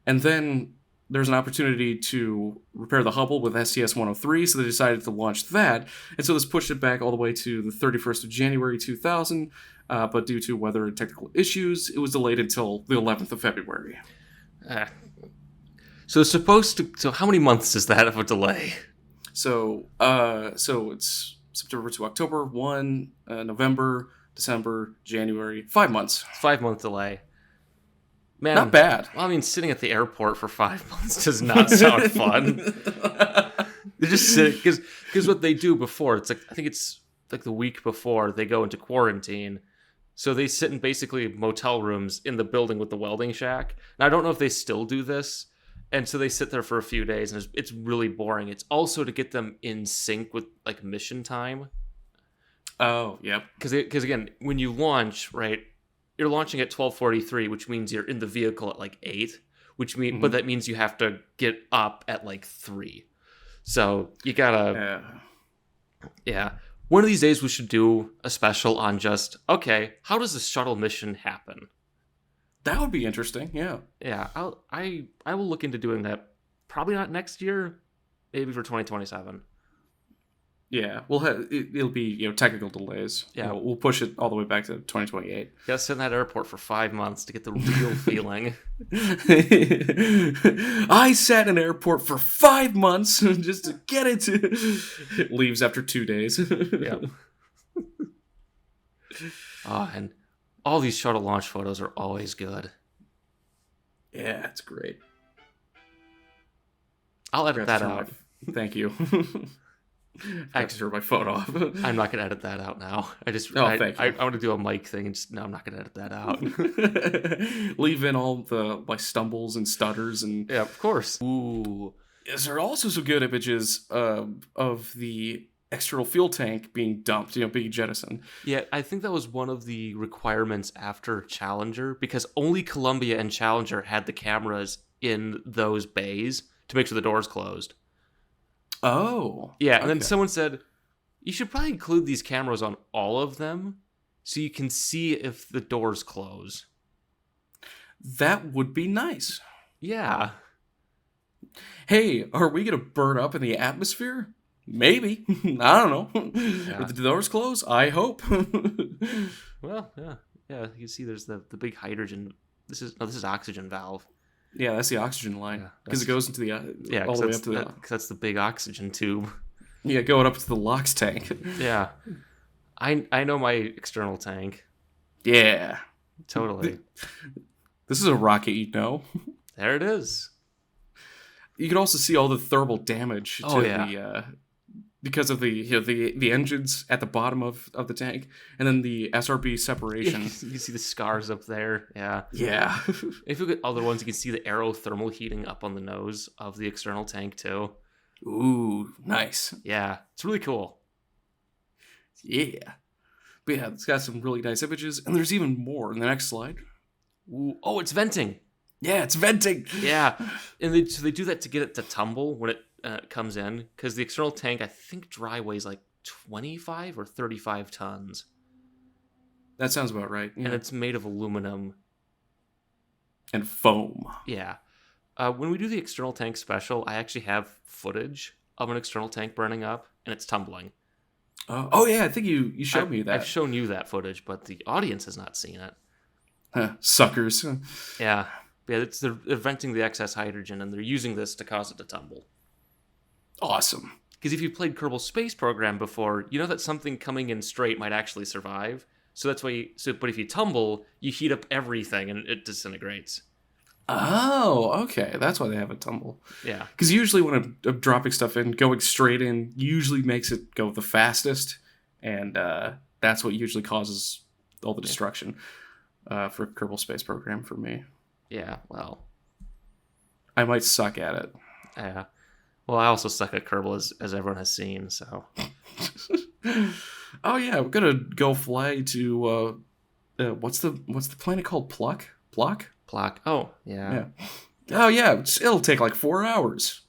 And then there's an opportunity to repair the Hubble with STS-103, so they decided to launch that. And so this pushed it back all the way to the 31st of January 2000, but due to weather and technical issues, it was delayed until the 11th of February. So it's supposed to... So how many months is that of a delay? So it's September to October, November, December, January, 5 months. 5 month delay. Man, not bad. Well, I mean, sitting at the airport for 5 months does not sound fun. They just sit because what they do before, it's like I think it's like the week before they go into quarantine, so they sit in basically motel rooms in the building with the welding shack. Now I don't know if they still do this, and so they sit there for a few days, and it's really boring. It's also to get them in sync with like mission time. Oh, yep. Because again, when you launch, right? You're launching at 12:43, which means you're in the vehicle at like 8, but that means you have to get up at like 3. So you gotta, yeah. One of these days we should do a special on just, okay, how does the shuttle mission happen? That would be interesting. Yeah. Yeah. I will look into doing that. Probably not next year, maybe for 2027. Yeah, it'll be technical delays. Yeah, we'll push it all the way back to 2028. You gotta sit in that airport for 5 months to get the real feeling. I sat in an airport for 5 months just to get it. It leaves after 2 days. Yeah. Oh, and All these shuttle launch photos are always good. Yeah, it's great. I'll edit that Turn out. Thank you. I have to turn my phone off. I'm not gonna edit that out now. Thank you. I want to do a mic thing, and no, I'm not gonna edit that out. Leave in all the stumbles and stutters and Yeah, of course. Ooh. Yes, there are also some good images of the external fuel tank being dumped, being jettisoned. Yeah, I think that was one of the requirements after Challenger, because only Columbia and Challenger had the cameras in those bays to make sure the doors closed. Oh. Yeah, and then someone said, you should probably include these cameras on all of them so you can see if the doors close. That would be nice. Yeah. Hey, are we going to burn up in the atmosphere? Maybe. I don't know. Yeah. If the doors close, I hope. Well, yeah. Yeah, you can see there's the big hydrogen. This is oxygen valve. Yeah, that's the oxygen line. Because it goes into the... all the way up to the... Because that's the big oxygen tube. Yeah, going up to the LOX tank. Yeah. I know my external tank. Yeah. Totally. This is a rocket, There it is. You can also see all the thermal damage to the because of the the engines at the bottom of the tank, and then the SRB separation. You can see the scars up there. Yeah. Yeah. If you look at other ones, you can see the aerothermal heating up on the nose of the external tank too. Ooh, nice. Yeah, it's really cool. Yeah. But yeah, it's got some really nice images, and there's even more in the next slide. Ooh. Oh, it's venting. Yeah, it's venting. Yeah, and so they do that to get it to tumble when it comes in, because the external tank, I think, dry weighs like 25 or 35 tons. That sounds about right. Yeah. And it's made of aluminum. And foam. Yeah. When we do the external tank special, I actually have footage of an external tank burning up, and it's tumbling. Oh yeah, I think you showed me that. I've shown you that footage, but the audience has not seen it. Suckers. Yeah. Yeah, they're venting the excess hydrogen, and they're using this to cause it to tumble. Awesome. Because if you've played Kerbal Space Program before, you know that something coming in straight might actually survive. So that's why. But if you tumble, you heat up everything, and it disintegrates. Oh, okay. That's why they have a tumble. Yeah. Because usually when I'm dropping stuff in, going straight in usually makes it go the fastest, and that's what usually causes all the destruction for Kerbal Space Program for me. Yeah, well. I might suck at it. Yeah. Well, I also suck at Kerbal, as everyone has seen, so. Oh yeah, we're gonna go fly to what's the planet called? Pluck? Oh, yeah. Oh yeah, it'll take like 4 hours.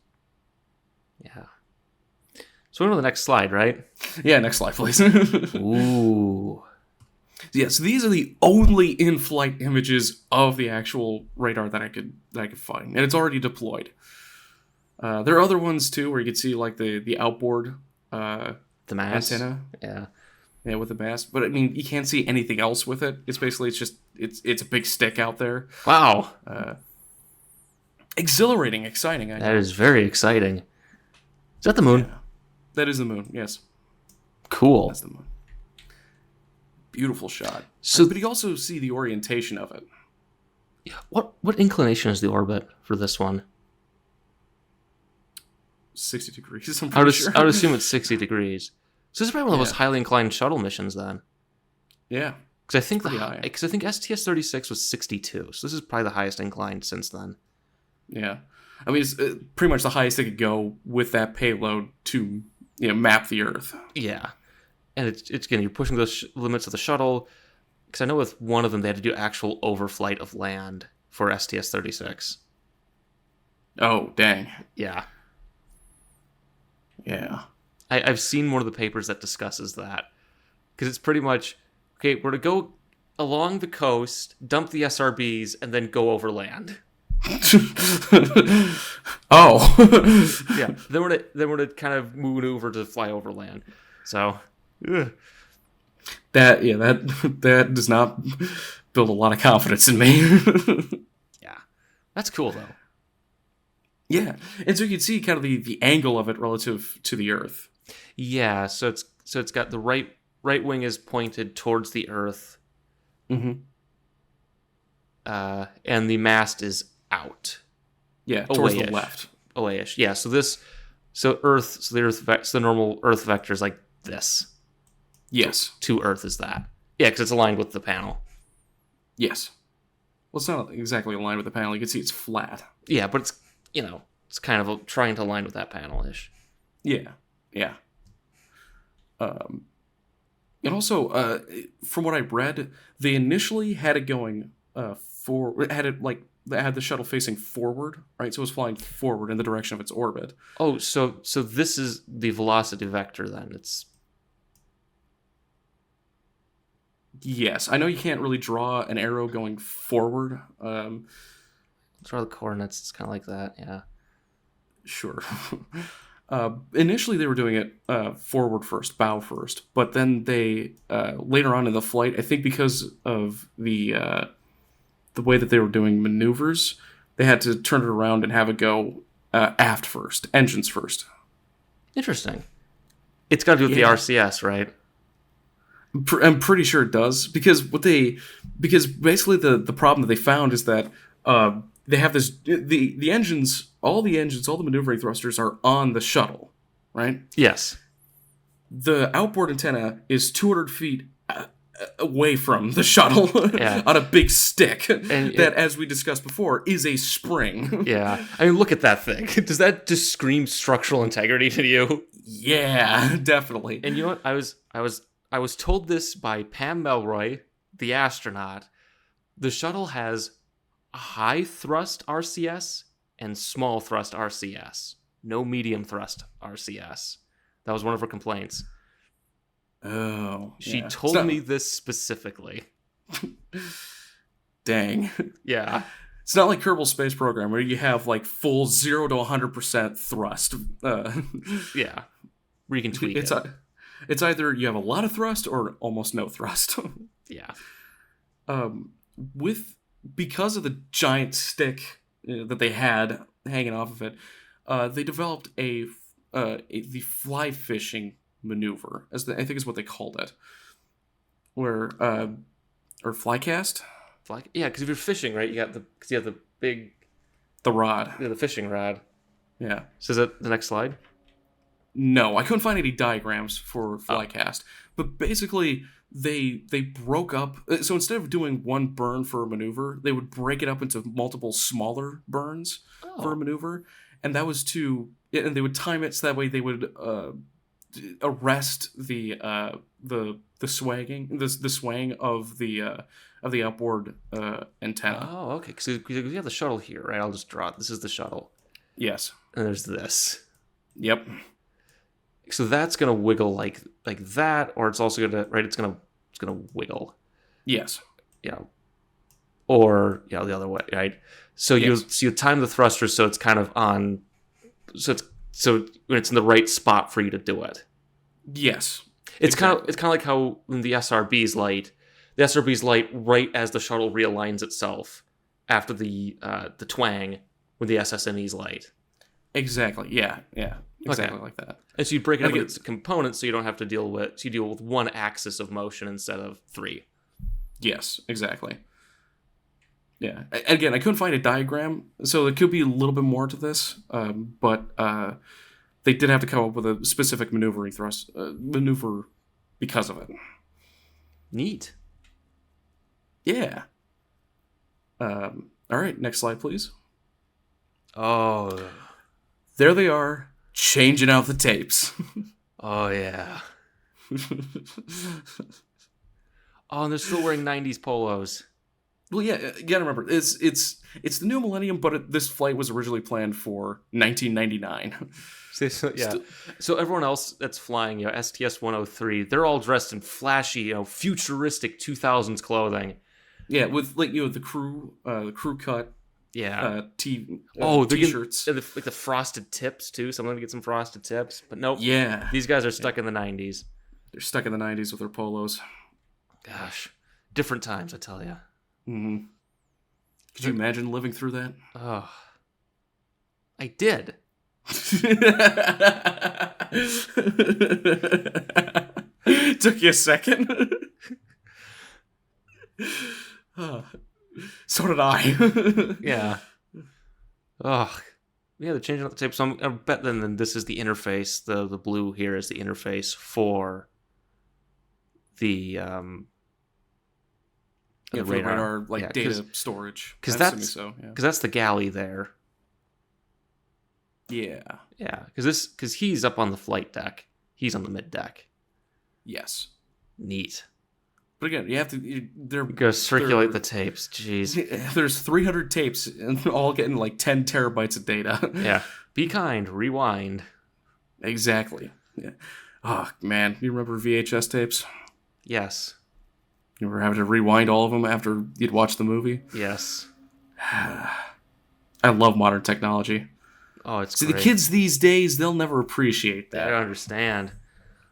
Yeah. So we're on to the next slide, right? Yeah, next slide, please. Ooh. Yeah, so these are the only in-flight images of the actual radar that I could find, and it's already deployed. There are other ones too, where you can see like the outboard The mast. antenna. Yeah, with the mast. But I mean, you can't see anything else with it. It's basically it's a big stick out there. Wow. Exhilarating, exciting. I know. That is very exciting. Is that the moon? Yeah. That is the moon. Yes. Cool. That's the moon. Beautiful shot. So, but you also see the orientation of it. Yeah, what inclination is the orbit for this one? 60 degrees, I would assume it's 60 degrees. So this is probably one of those highly inclined shuttle missions then. Yeah. Because I think STS-36 was 62, so this is probably the highest inclined since then. Yeah. I mean, it's pretty much the highest they could go with that payload to map the Earth. Yeah. And it's again, you're pushing those limits of the shuttle. Because I know with one of them, they had to do actual overflight of land for STS-36. Oh, dang. Yeah. Yeah. I've seen one of the papers that discusses that. Because it's pretty much, okay, we're to go along the coast, dump the SRBs, and then go over land. Oh. Yeah. Then we're to kind of maneuver to fly over land. So... Ugh. That does not build a lot of confidence in me. Yeah, that's cool though. Yeah, and so you can see kind of the angle of it relative to the Earth. Yeah, so it's got the right wing is pointed towards the Earth, Mm-hmm. And the mast is out. Yeah, towards the left. Away-ish. Yeah, so the normal Earth vector is like this. Yes. So to Earth is that. Yeah, because it's aligned with the panel. Yes. Well, it's not exactly aligned with the panel. You can see it's flat. Yeah, but it's, it's kind of trying to align with that panel-ish. Yeah. Yeah. And also, from what I read, they initially had it going they had the shuttle facing forward, right? So it was flying forward in the direction of its orbit. Oh, so this is the velocity vector then. It's Yes, I know you can't really draw an arrow going forward. draw the coordinates. It's kind of like that, yeah. Sure. Initially, they were doing it forward first, bow first, but then they later on in the flight, I think because of the way that they were doing maneuvers, they had to turn it around and have it go aft first, engines first. Interesting. It's got to do with the RCS, right? I'm pretty sure it does, because basically the problem that they found is that they have the engines, all the maneuvering thrusters are on the shuttle, right? Yes. The outboard antenna is 200 feet away from the shuttle on a big stick that, as we discussed before, is a spring. Yeah. I mean, look at that thing. Does that just scream structural integrity to you? Yeah, definitely. And you know what? I was told this by Pam Melroy, the astronaut. The shuttle has a high thrust RCS and small thrust RCS. No medium thrust RCS. That was one of her complaints. Oh. She told me this specifically. Dang. Yeah. It's not like Kerbal Space Program where you have like full 0 to 100% thrust. Yeah. Where you can tweak it. It's either you have a lot of thrust or almost no thrust. Yeah. Because of the giant stick that they had hanging off of it, they developed the fly fishing maneuver, I think is what they called it, or fly cast. Yeah, because if you're fishing, right, you have the rod. Yeah, the fishing rod. Yeah. So is that the next slide? No, I couldn't find any diagrams for flycast. But basically, they broke up. So instead of doing one burn for a maneuver, they would break it up into multiple smaller burns for a maneuver, and that was and they would time it so that way they would arrest the swaying of the outboard antenna. Oh, okay. So we have the shuttle here, right? I'll just draw it. This is the shuttle. Yes. And there's this. Yep. So that's gonna wiggle like that, or it's also gonna it's gonna wiggle. Yes. Yeah. Or the other way, right? So you time the thrusters so it's kind of on, so when it's in the right spot for you to do it. Yes. It's kind of like how in the SRB's light right as the shuttle realigns itself after the twang with the SSNE's light. Exactly. Yeah. Yeah. Exactly like that. And so you break it up into components so you don't have to deal with one axis of motion instead of three. Yes, exactly. Yeah. Again, I couldn't find a diagram, so there could be a little bit more to this, but they did have to come up with a specific maneuver because of it. Neat. Yeah. All right, next slide, please. Oh. There they are. Changing out the tapes. Oh, yeah. Oh, and they're still wearing 90s polos. Well, yeah, you gotta remember, it's the new millennium, but this flight was originally planned for 1999. Yeah. So everyone else that's flying, STS-103, they're all dressed in flashy, futuristic 2000s clothing. Yeah, with the crew cut. Yeah. T-shirts. Like the frosted tips, too. Some of them get some frosted tips. But nope. Yeah. These guys are stuck in the 90s. They're stuck in the 90s with their polos. Gosh. Different times, I tell you. Mm-hmm. Could you imagine living through that? Oh. I did. Took you a second. So did I. Yeah. Ugh. Yeah, they're changing up the tape. So I bet then this is the interface. The blue here is the interface for the Yeah, for the radar like data storage. Because yeah. that's the galley there. Yeah. Yeah, because he's up on the flight deck. He's on the mid deck. Yes. Neat. But again, you have to. You gotta circulate the tapes. Jeez. There's 300 tapes, and all getting like 10 terabytes of data. Yeah. Be kind. Rewind. Exactly. Yeah. Oh man, you remember VHS tapes? Yes. You were having to rewind all of them after you'd watched the movie? Yes. I love modern technology. Oh, it's See, great. the kids these days, they'll never appreciate that. They don't understand.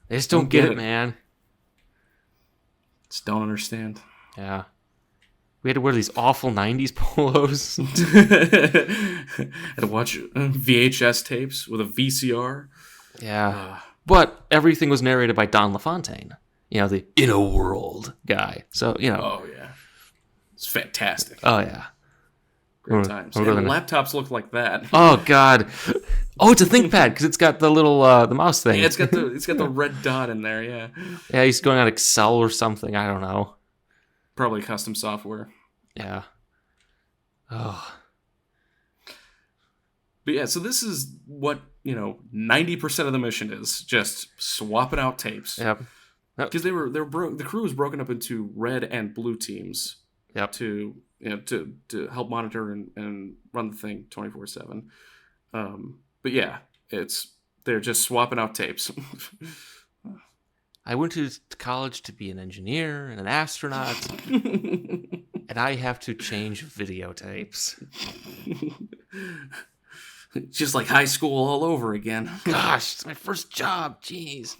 They just don't get it, man. Just don't understand. Yeah. We had to wear these awful 90s polos. Had to watch VHS tapes with a VCR. Yeah. But everything was narrated by Don LaFontaine. You know, the In a World guy. So, you know. Oh, yeah. It's fantastic. Oh, yeah. Great times. And laptops look like that. Oh, God. Oh, it's a ThinkPad because it's got the little the mouse thing. Yeah, it's got the red dot in there, yeah. Yeah, he's going on Excel or something. I don't know. Probably custom software. Yeah. Oh. But yeah, so this is what, 90% of the mission is. Just swapping out tapes. Yep. Because the crew was broken up into red and blue teams. Yep. To help monitor and run the thing 24/7. But yeah, they're just swapping out tapes. I went to college to be an engineer and an astronaut, and I have to change videotapes. Just like high school all over again. Gosh, it's my first job. Jeez.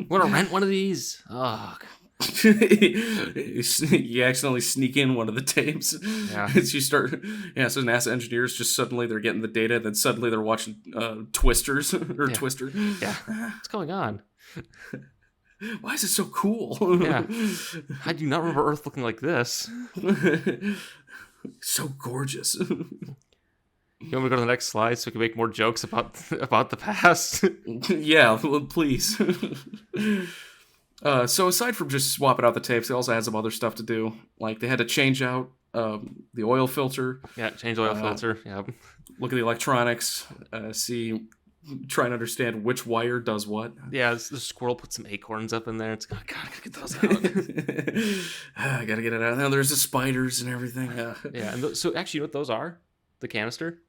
Want to rent one of these? Ugh. You accidentally sneak in one of the tapes. Yeah. So NASA engineers just suddenly they're getting the data, then suddenly they're watching Twisters or Twister. Yeah. What's going on? Why is it so cool? Yeah. I do not remember Earth looking like this. So gorgeous. You want me to go to the next slide so we can make more jokes about the past? Yeah, please. So aside from just swapping out the tapes, they also had some other stuff to do. Like they had to change out the oil filter. Yeah, change the oil filter. Yeah. Look at the electronics. Try and understand which wire does what. Yeah, the squirrel put some acorns up in there. It's God, I gotta get those out. I gotta get it out. Now there's the spiders and everything. Yeah, and so actually, you know what those are? The canister.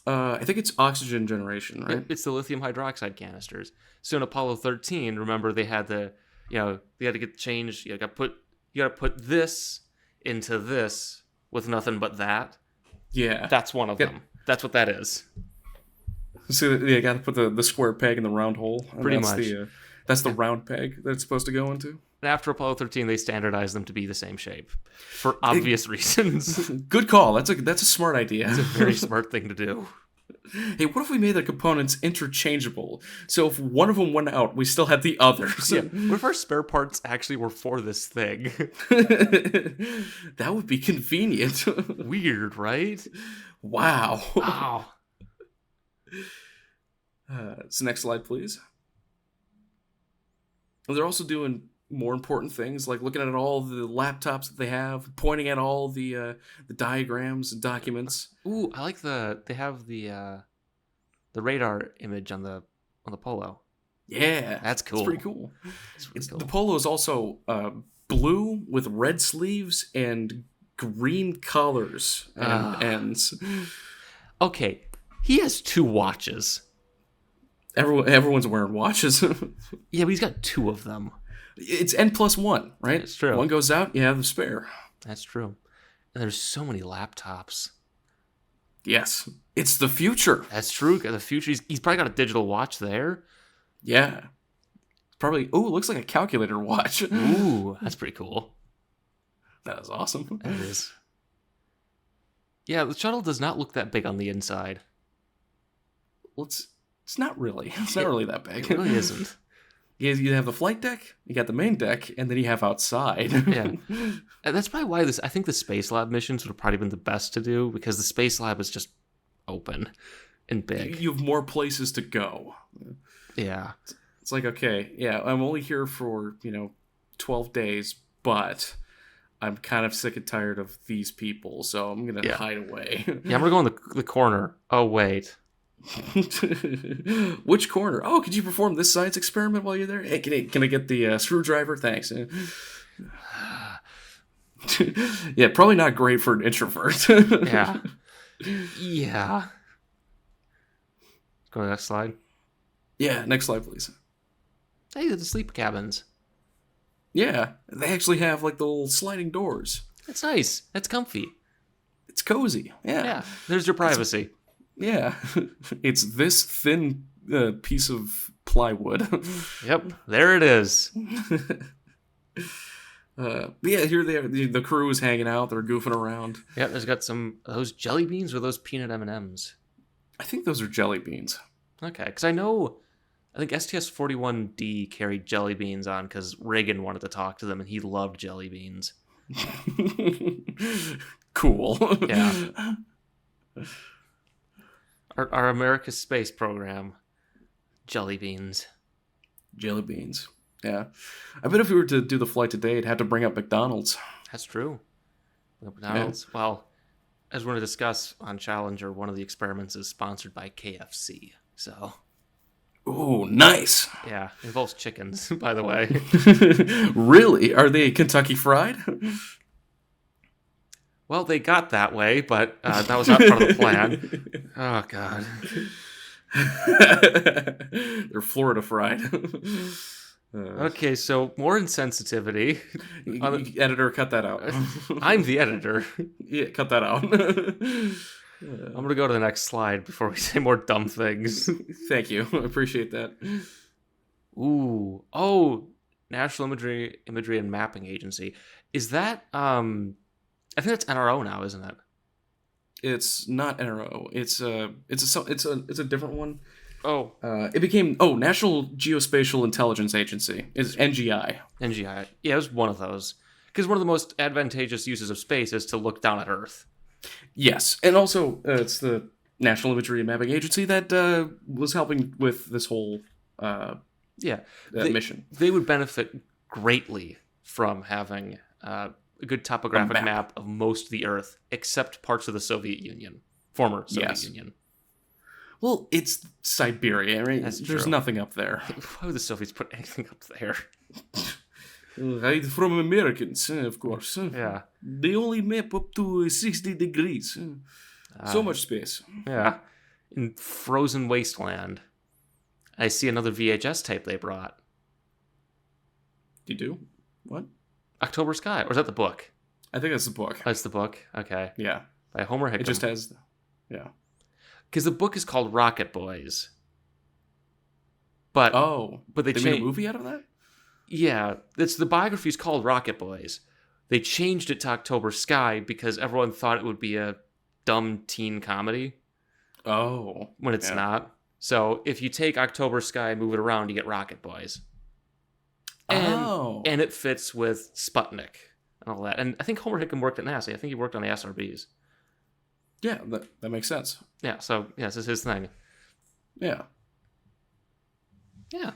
I think it's oxygen generation, right? It's the lithium hydroxide canisters. So in Apollo 13, remember they had they had to get changed. You got to put this into this with nothing but that. Yeah, that's one of them. That's what that is. So you got to put the square peg in the round hole. Pretty much. That's the round peg that it's supposed to go into. And after Apollo 13, they standardized them to be the same shape for obvious reasons. Good call. That's a smart idea. It's a very smart thing to do. Hey, what if we made the components interchangeable? So if one of them went out, we still had the others. Yeah. What if our spare parts actually were for this thing? That would be convenient. Weird, right? Wow. Wow. So next slide, please. They're also doing more important things, like looking at all the laptops that they have, pointing at all the diagrams and documents. Ooh, I like they have the radar image on the Polo. Yeah, that's cool. It's pretty cool. Cool. The Polo is also blue with red sleeves and green collars and ends. Okay, he has 2 watches. Everyone's wearing watches. Yeah, but he's got 2 of them. It's N+1, right? It's true. One goes out, you have the spare. That's true. And there's so many laptops. Yes. It's the future. That's true. The future. He's probably got a digital watch there. Yeah. Probably. Ooh, looks like a calculator watch. Ooh, that's pretty cool. That is awesome. That is. Yeah, the shuttle does not look that big on the inside. Well, it's not really. It's not really that big. It really isn't. You have the flight deck, you got the main deck, and then you have outside. Yeah. And that's probably why I think the Space Lab missions would have probably been the best to do, because the Space Lab is just open and big. You have more places to go. Yeah. It's like, okay, yeah, I'm only here for, 12 days, but I'm kind of sick and tired of these people, so I'm going to hide away. Yeah, I'm going to go in the corner. Oh, wait. Which corner? Oh, could you perform this science experiment while you're there? Hey, can I get the screwdriver? Thanks. Yeah, probably not great for an introvert. Yeah. Yeah. Go to the next slide. Yeah, next slide, please. Hey, the sleep cabins. Yeah, they actually have like the little sliding doors. That's nice. That's comfy. It's cozy. Yeah. Yeah. There's your privacy. Yeah. It's this thin piece of plywood. Yep. There it is. Yeah, here they are. The crew is hanging out. They're goofing around. Yep. There's got some those jelly beans or those peanut M&Ms. I think those are jelly beans. Okay, because I think STS-41D carried jelly beans on because Reagan wanted to talk to them and he loved jelly beans. Cool. Yeah. Our America's space program, jelly beans. Jelly beans. Yeah. I bet if we were to do the flight today, it'd have to bring up McDonald's. That's true. McDonald's. Yeah. Well, as we're going to discuss on Challenger, one of the experiments is sponsored by KFC. So. Ooh, nice. Yeah, involves chickens, by the way. Really? Are they Kentucky Fried? Well, they got that way, but that was not part of the plan. Oh, God. They're Florida Fried. Okay, so more insensitivity. Editor, cut that out. I'm the editor. Yeah, cut that out. I'm going to go to the next slide before we say more dumb things. Thank you. I appreciate that. Ooh. Oh, National Imagery and Mapping Agency. Is that, I think that's NRO now, isn't it? It's not NRO. It's a different one. Oh. It became, National Geospatial Intelligence Agency. It's NGI. NGI. Yeah, it was one of those. Because one of the most advantageous uses of space is to look down at Earth. Yes, and also it's the National Imagery and Mapping Agency that was helping with this whole mission. They would benefit greatly from having a good topographic map of most of the Earth, except parts of the Soviet Union, former Soviet Union. Well, it's Siberia, right? That's There's true. nothing up there. Why would the Soviets put anything up there? From Americans, of course. Yeah. They only map up to 60 degrees. So much space. Yeah. In frozen wasteland. I see another VHS tape they brought. You do? What? October Sky. Or is that the book? I think that's the book. That's the book? Okay. Yeah. By Homer Hickam. It just has... Yeah. Because the book is called Rocket Boys. But they made a movie out of that? Yeah, the biography is called Rocket Boys. They changed it to October Sky because everyone thought it would be a dumb teen comedy. Oh. When it's not. So if you take October Sky and move it around, you get Rocket Boys. And it fits with Sputnik and all that. And I think Homer Hickam worked at NASA. I think he worked on the SRBs. Yeah, that makes sense. Yeah, so this is his thing. Yeah. Yeah.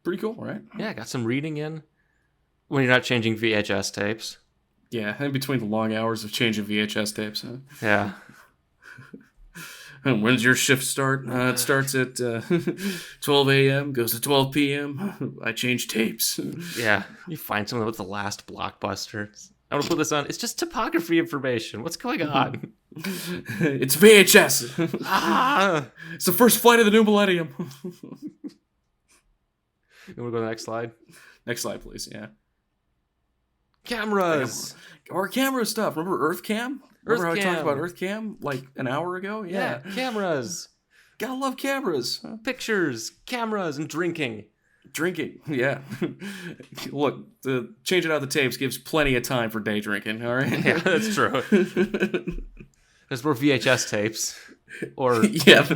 Pretty cool, right? Yeah, got some reading in when you're not changing VHS tapes. Yeah, in between the long hours of changing VHS tapes. Huh? Yeah. When's your shift start? It starts at 12 a.m., goes to 12 p.m. I change tapes. Yeah, you find someone with the last blockbuster. I'm going to put this on. It's just topography information. What's going on? It's VHS. It's the first flight of the new millennium. You want to go to the next slide? Next slide, please. Yeah. Cameras. Or camera stuff. Remember EarthCam? Remember how I talked about EarthCam like an hour ago? Yeah, cameras. Gotta love cameras. Pictures, cameras, and drinking. Drinking, yeah. Look, changing out the tapes gives plenty of time for day drinking, all right? Yeah, that's true. There's more VHS tapes. Or Yeah.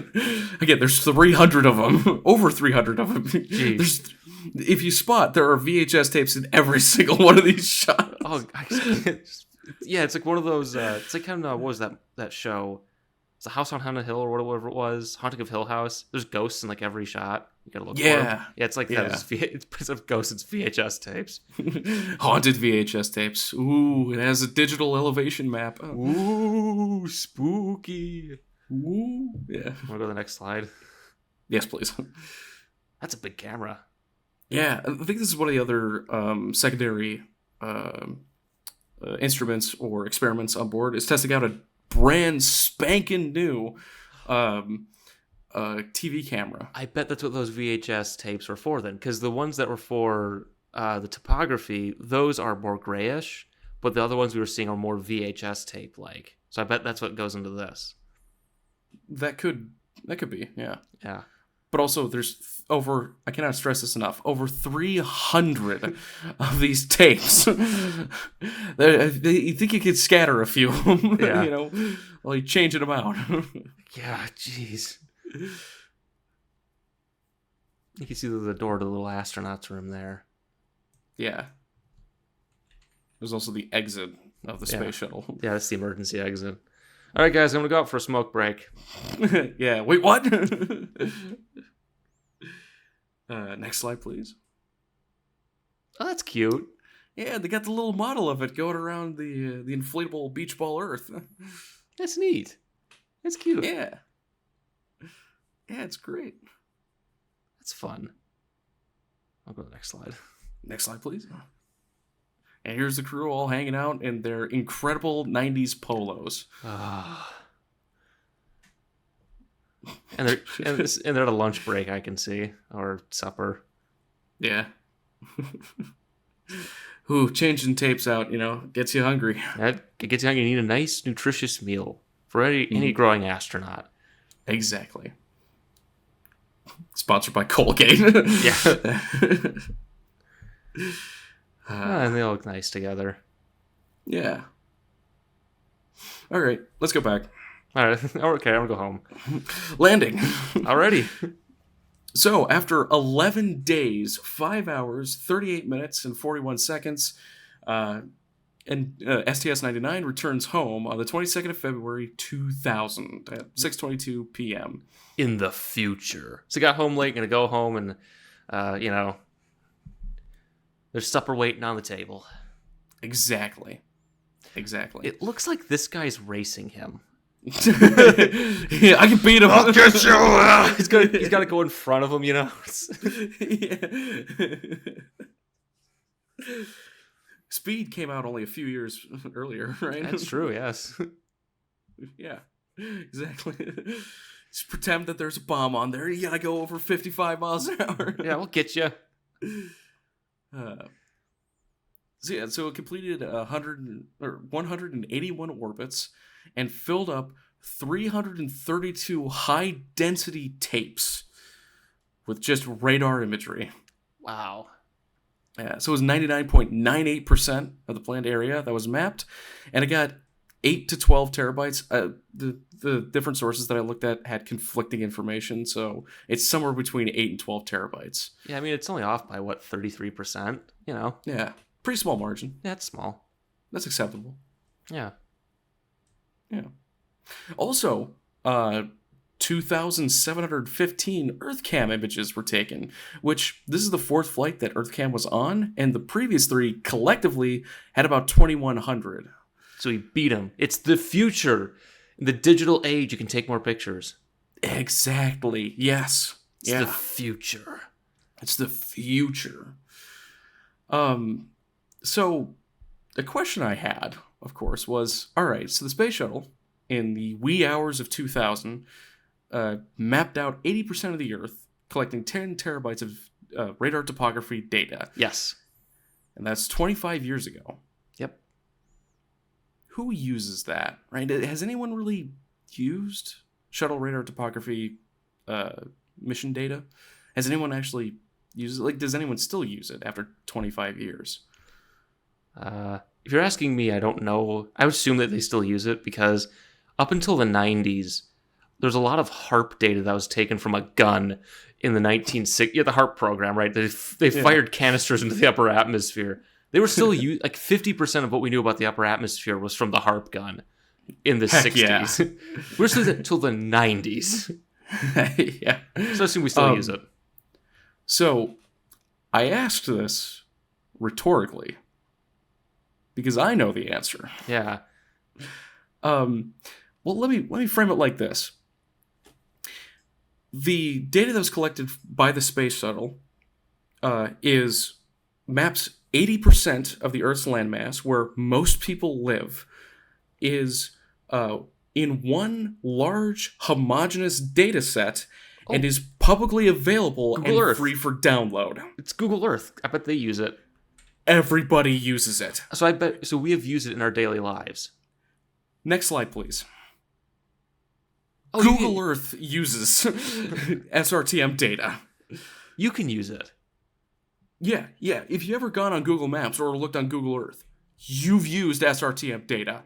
Again, there's 300 of them. Over 300 of them. Jeez. If you spot, there are VHS tapes in every single one of these shots. oh, yeah, it's like one of those. It's like kind of what was that show? It's a House on Haunted Hill or whatever it was. Haunting of Hill House. There's ghosts in like every shot. You gotta look for them. Yeah, it's like that. It's of ghosts. It's VHS tapes. Haunted VHS tapes. Ooh, it has a digital elevation map. Ooh, spooky. Ooh, yeah. Want to go to the next slide? Yes, please. That's a big camera. Yeah, I think this is one of the other secondary instruments or experiments on board. Is testing out a brand spanking new TV camera. I bet that's what those VHS tapes were for then, because the ones that were for the topography, those are more grayish, but the other ones we were seeing are more VHS tape like. So I bet that's what goes into this. That could be, yeah. Yeah. But also, there's over, I cannot stress this enough, over 300 of these tapes. You think you could scatter a few, yeah. While you're changing them out. Yeah, jeez. You can see the door to the little astronaut's room there. Yeah. There's also the exit of the space shuttle. Yeah, that's the emergency exit. All right, guys, I'm going to go out for a smoke break. Yeah, wait, what? Next slide, please. Oh, that's cute. Yeah, they got the little model of it going around the inflatable beach ball Earth. That's neat. That's cute. Yeah. Yeah, it's great. That's fun. I'll go to the next slide. Next slide, please. And here's the crew all hanging out in their incredible 90s polos. And they're at a lunch break, I can see, or supper. Yeah. Ooh, changing tapes out, gets you hungry. It gets you hungry. You need a nice, nutritious meal for any growing astronaut. Exactly. Sponsored by Colgate. Yeah. And they all look nice together. Yeah. All right, let's go back. All right. Okay, I'm going to go home. Landing. Already. So, after 11 days, 5 hours, 38 minutes, and 41 seconds, STS-99 returns home on the 22nd of February, 2000 at 6:22 p.m. In the future. So, got home late, going to go home and, there's supper waiting on the table. Exactly. It looks like this guy's racing him. Yeah, I can beat him. I'll get you. He's got to go in front of him, Yeah. Speed came out only a few years earlier, right? That's true, yes. Yeah, exactly. Just pretend that there's a bomb on there. You gotta go over 55 miles an hour. Yeah, we'll get you. So it completed 181 orbits and filled up 332 high-density tapes with just radar imagery. Wow. Yeah, so it was 99.98% of the planned area that was mapped, and it got 8 to 12 terabytes. The different sources that I looked at had conflicting information, so it's somewhere between 8 and 12 terabytes. Yeah, I mean, it's only off by, 33%? Yeah, pretty small margin. Yeah, it's small. That's acceptable. Yeah. Yeah. Also, 2,715 EarthCam images were taken, which this is the fourth flight that EarthCam was on, and the previous three collectively had about 2,100. So he beat him. It's the future. In the digital age, you can take more pictures. Exactly. Yes. It's the future. It's the future. So the question I had, of course, was, all right, so the space shuttle in the wee hours of 2000 mapped out 80% of the Earth, collecting 10 terabytes of radar topography data. Yes. And that's 25 years ago. Yep. Who uses that, right? Has anyone really used shuttle radar topography mission data? Has anyone actually used it? Like, does anyone still use it after 25 years? If you're asking me, I don't know. I would assume that they still use it because up until the 90s, there's a lot of HARP data that was taken from a gun in the 1960s. Yeah, the HARP program, right? They fired canisters into the upper atmosphere. They were still like 50% of what we knew about the upper atmosphere was from the HARP gun in the 60s. Yeah. We're still until the 90s. Yeah. So I assume we still use it. So I asked this rhetorically because I know the answer. Yeah. Well, let me frame it like this. The data that was collected by the space shuttle maps 80% of the Earth's landmass, where most people live, is in one large homogeneous data set and is publicly available Google and Earth. free for download. It's Google Earth. I bet they use it. Everybody uses it. So we have used it in our daily lives. Next slide, please. Google Earth uses SRTM data. You can use it. Yeah. If you've ever gone on Google Maps or looked on Google Earth, you've used SRTM data.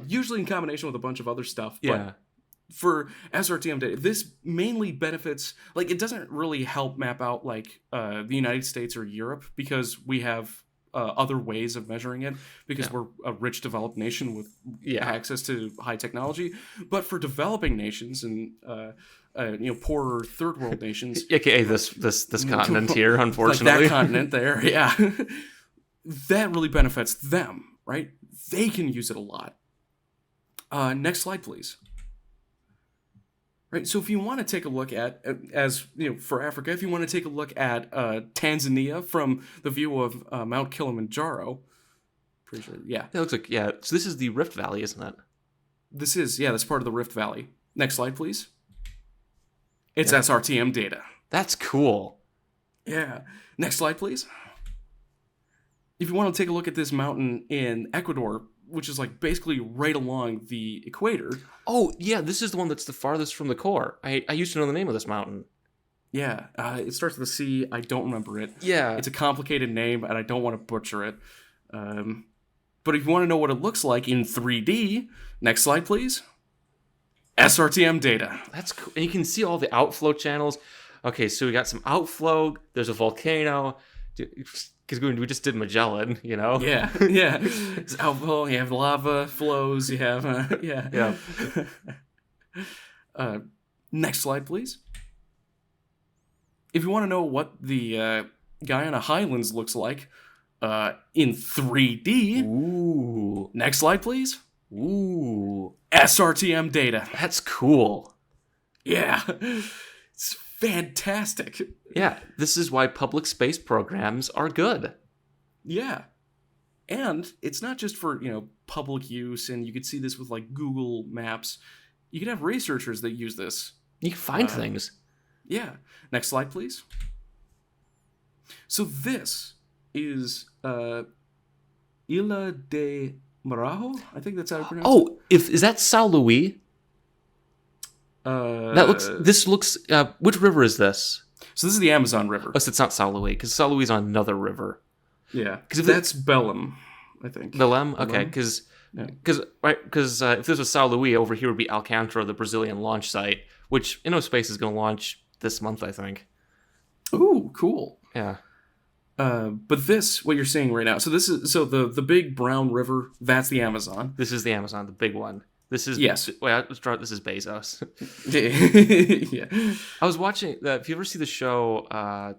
Usually in combination with a bunch of other stuff. But for SRTM data, this mainly benefits, like, it doesn't really help map out, like, the United States or Europe, because we have other ways of measuring it, because we're a rich, developed nation with access to high technology. But for developing nations and poorer third world nations, aka this continent here, unfortunately, like that continent there, that really benefits them, right? They can use it a lot. Next slide, please. Right, so if you want to take a look at, for Africa, if you want to take a look at Tanzania from the view of Mount Kilimanjaro, pretty sure, It looks like, so this is the Rift Valley, isn't it? This is, that's part of the Rift Valley. Next slide, please. It's SRTM data. That's cool. Yeah. Next slide, please. If you want to take a look at this mountain in Ecuador, which is like basically right along the equator. Oh, yeah, this is the one that's the farthest from the core. I used to know the name of this mountain. Yeah, it starts with a C. I don't remember it. Yeah. It's a complicated name, and I don't want to butcher it. But if you want to know what it looks like in 3D, next slide, please. SRTM data. That's cool. And you can see all the outflow channels. Okay, so we got some outflow. There's a volcano. Because we just did Magellan, you know? Yeah. It's outflow, you have lava flows, you have, next slide, please. If you want to know what the Guyana Highlands looks like in 3D, ooh. Next slide, please. Ooh. SRTM data. That's cool. Yeah. It's fantastic. Yeah, this is why public space programs are good. Yeah. And it's not just for, public use, and you could see this with, like, Google Maps. You could have researchers that use this. You can find things. Yeah. Next slide, please. So this is Isla de Marajo? I think that's how you pronounce it. Oh, is that Sao Luis? This looks, which river is this? So this is the Amazon River. Oh, so it's not Sao Luis, because Sao Luis is on another river. Yeah, because that's Belém, I think. Belém? Okay, because if this was Sao Luis, over here would be Alcantara, the Brazilian launch site, which InnoSpace is going to launch this month, I think. Ooh, cool. Yeah. But this, what you're seeing right now, so the big brown river, that's the Amazon. This is the Amazon, the big one. This is Yes. Wait, let's draw. This is Bezos. Yeah. I was watching. If you ever see the show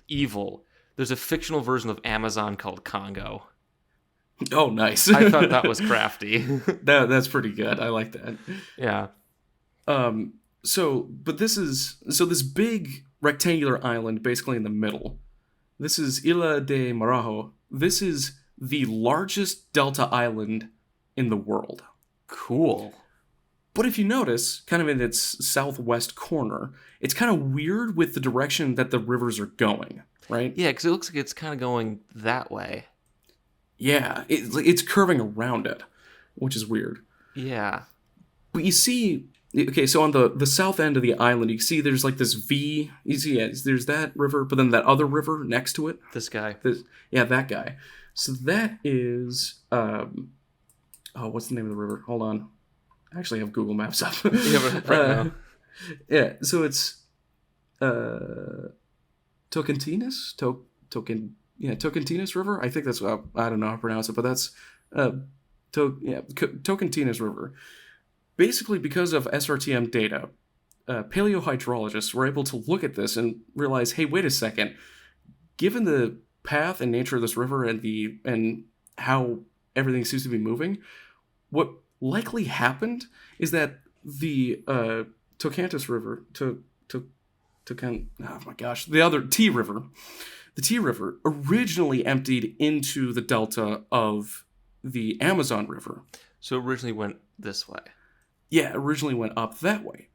Evil, there's a fictional version of Amazon called Congo. Oh, nice. I thought that was crafty. That's pretty good. I like that. Yeah. This big rectangular island, basically in the middle. This is Isla de Marajo. This is the largest delta island in the world. Cool. But if you notice, kind of in its southwest corner, it's kind of weird with the direction that the rivers are going, right? Yeah, because it looks like it's kind of going that way. Yeah, it's curving around it, which is weird. Yeah. But you see, okay, so on the south end of the island, you see there's like this V. You see, there's that river, but then that other river next to it. This guy. That guy. So that is... what's the name of the river? Hold on. I actually have Google Maps up. Right now. Yeah, so it's Tocantins? Tocantins River? I think that's I don't know how to pronounce it, but that's Tocantins River. Basically, because of SRTM data, paleohydrologists were able to look at this and realize, hey, wait a second. Given the path and nature of this river and how everything seems to be moving, what likely happened is that the Tocantins River, oh my gosh, the T River originally emptied into the delta of the Amazon River. So it originally went this way. Yeah, it originally went up that way.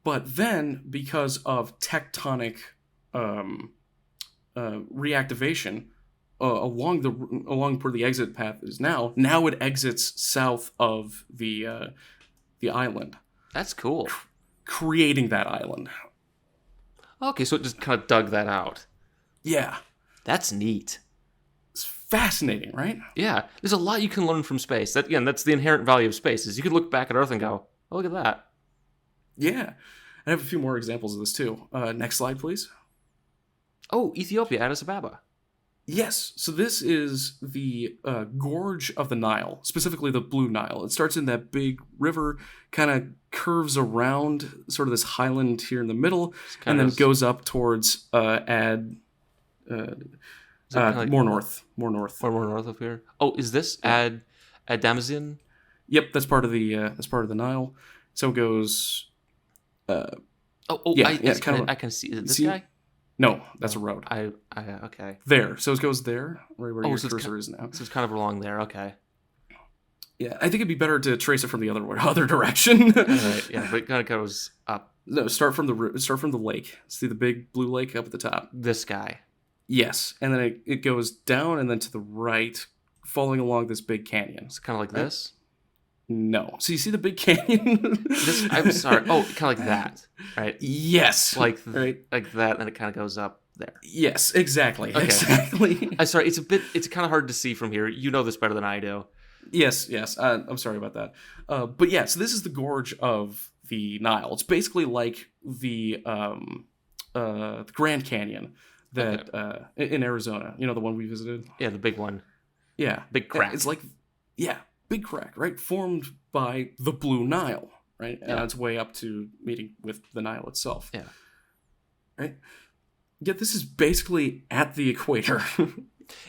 But then, because of tectonic reactivation along where the exit path is now it exits south of the island. That's cool. Creating that island. Okay, so it just kind of dug that out. Yeah. That's neat. It's fascinating, right? Yeah, there's a lot you can learn from space. That's the inherent value of space, is you could look back at Earth and go, oh, look at that. Yeah. I have a few more examples of this, too. Next slide, please. Oh, Ethiopia, Addis Ababa. Yes. So this is the gorge of the Nile, specifically the Blue Nile. It starts in that big river, kind of curves around sort of this highland here in the middle, and then goes up towards more north. More north. Or more north of here. Oh, is this Adamazin? Yep, that's part of the Nile. So it goes. I can see. Is it this guy? No, that's a road. Okay. There. So it goes there, right where your cursor is now. So it's kind of along there, okay. Yeah, I think it'd be better to trace it from the other direction. Right, yeah, but it kind of goes up. No, start from the lake. See the big blue lake up at the top? This guy. Yes, and then it goes down and then to the right, following along this big canyon. It's kind of like this? No. So you see the big canyon? I'm sorry. Oh, kind of like that, right? Yes. Like that, and it kind of goes up there. Yes, exactly. Okay. Exactly. I'm sorry. It's kind of hard to see from here. You know this better than I do. Yes. I'm sorry about that. But yeah, so this is the gorge of the Nile. It's basically like the Grand Canyon that in Arizona. You know, the one we visited? Yeah, the big one. Yeah. Big crack. It's like, yeah. Big crack, right? Formed by the Blue Nile, right? And on its way up to meeting with the Nile itself. Yeah. Right? Yet this is basically at the equator.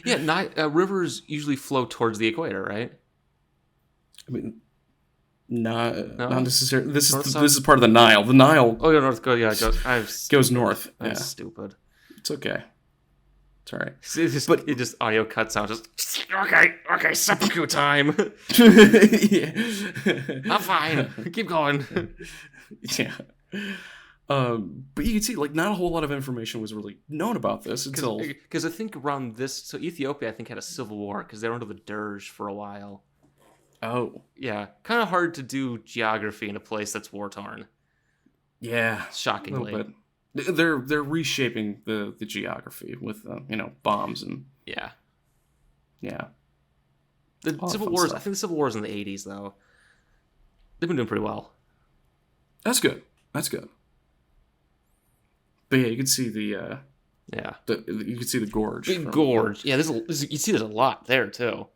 Yeah, rivers usually flow towards the equator, right? I mean, not necessarily. This North, is part of the Nile. The Nile. Oh, yeah, north. Goes north. I'm yeah. stupid. It's okay. It's all right. It just audio cuts out. Just okay, seppuku time. Yeah. I'm fine. Keep going. Yeah. But you can see, like, not a whole lot of information was really known about this until because I think around this. So Ethiopia, I think, had a civil war because they were under the Dirge for a while. Oh. Yeah, kind of hard to do geography in a place that's war torn. Yeah. Shockingly. A little bit. They're reshaping the geography with bombs and yeah. The Civil Wars. I think the Civil War is in the 80s though. They've been doing pretty well. That's good. But yeah, you can see the you can see the gorge. Big gorge. Yeah, you see there's a lot there too.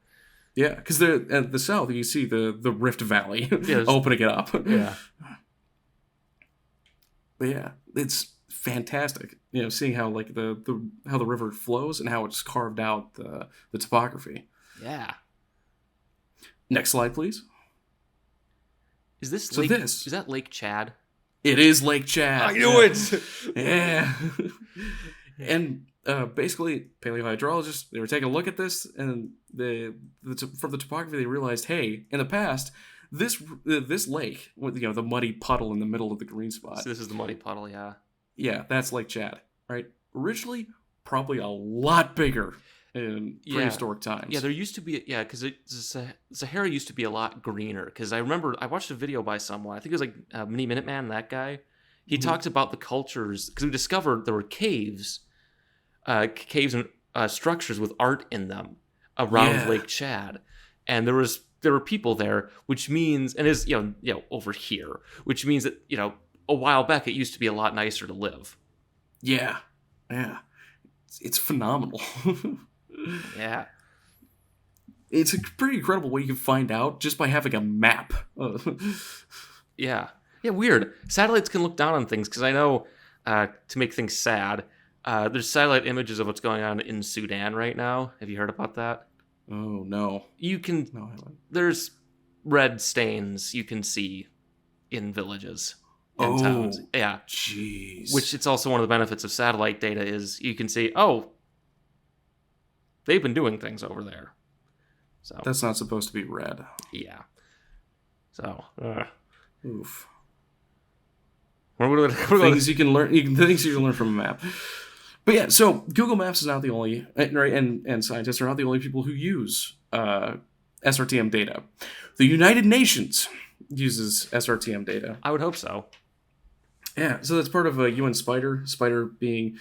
Yeah, because at the south you see the Rift Valley opening it up. Yeah. But yeah, it's fantastic. Seeing how like how the river flows and how it's carved out the topography. Yeah. Next slide, please. Is this so Lake? This is that Lake Chad? It is Lake Chad. I knew it. Yeah. And basically, paleohydrologists, they were taking a look at this, and from the topography, they realized, hey, in the past, this lake, with the muddy puddle in the middle of the green spot. So this is the muddy puddle, yeah. Yeah, that's Lake Chad, right? Originally, probably a lot bigger in prehistoric times. Yeah, there used to be, because Sahara used to be a lot greener. Because I remember, I watched a video by someone, I think it was like Mini Minuteman, that guy. He talked about the cultures, because we discovered there were caves and structures with art in them around Lake Chad. And there was there are people there, which means, and is over here, which means that a while back it used to be a lot nicer to live. Yeah. It's phenomenal. Yeah. It's a pretty incredible what you can find out just by having a map. Yeah, weird. Satellites can look down on things, because I know, to make things sad, there's satellite images of what's going on in Sudan right now. Have you heard about that? Oh, no. You can. No, I haven't. There's red stains you can see in villages and towns. Yeah. Jeez. Which it's also one of the benefits of satellite data is you can see, oh, they've been doing things over there. So That's not supposed to be red. yeah. So Oof. we're Things you can learn. Things you can learn from a map. But yeah, so Google Maps is not the only, right? And scientists are not the only people who use SRTM data. The United Nations uses SRTM data. I would hope so. Yeah, so that's part of UN SPIDER. SPIDER being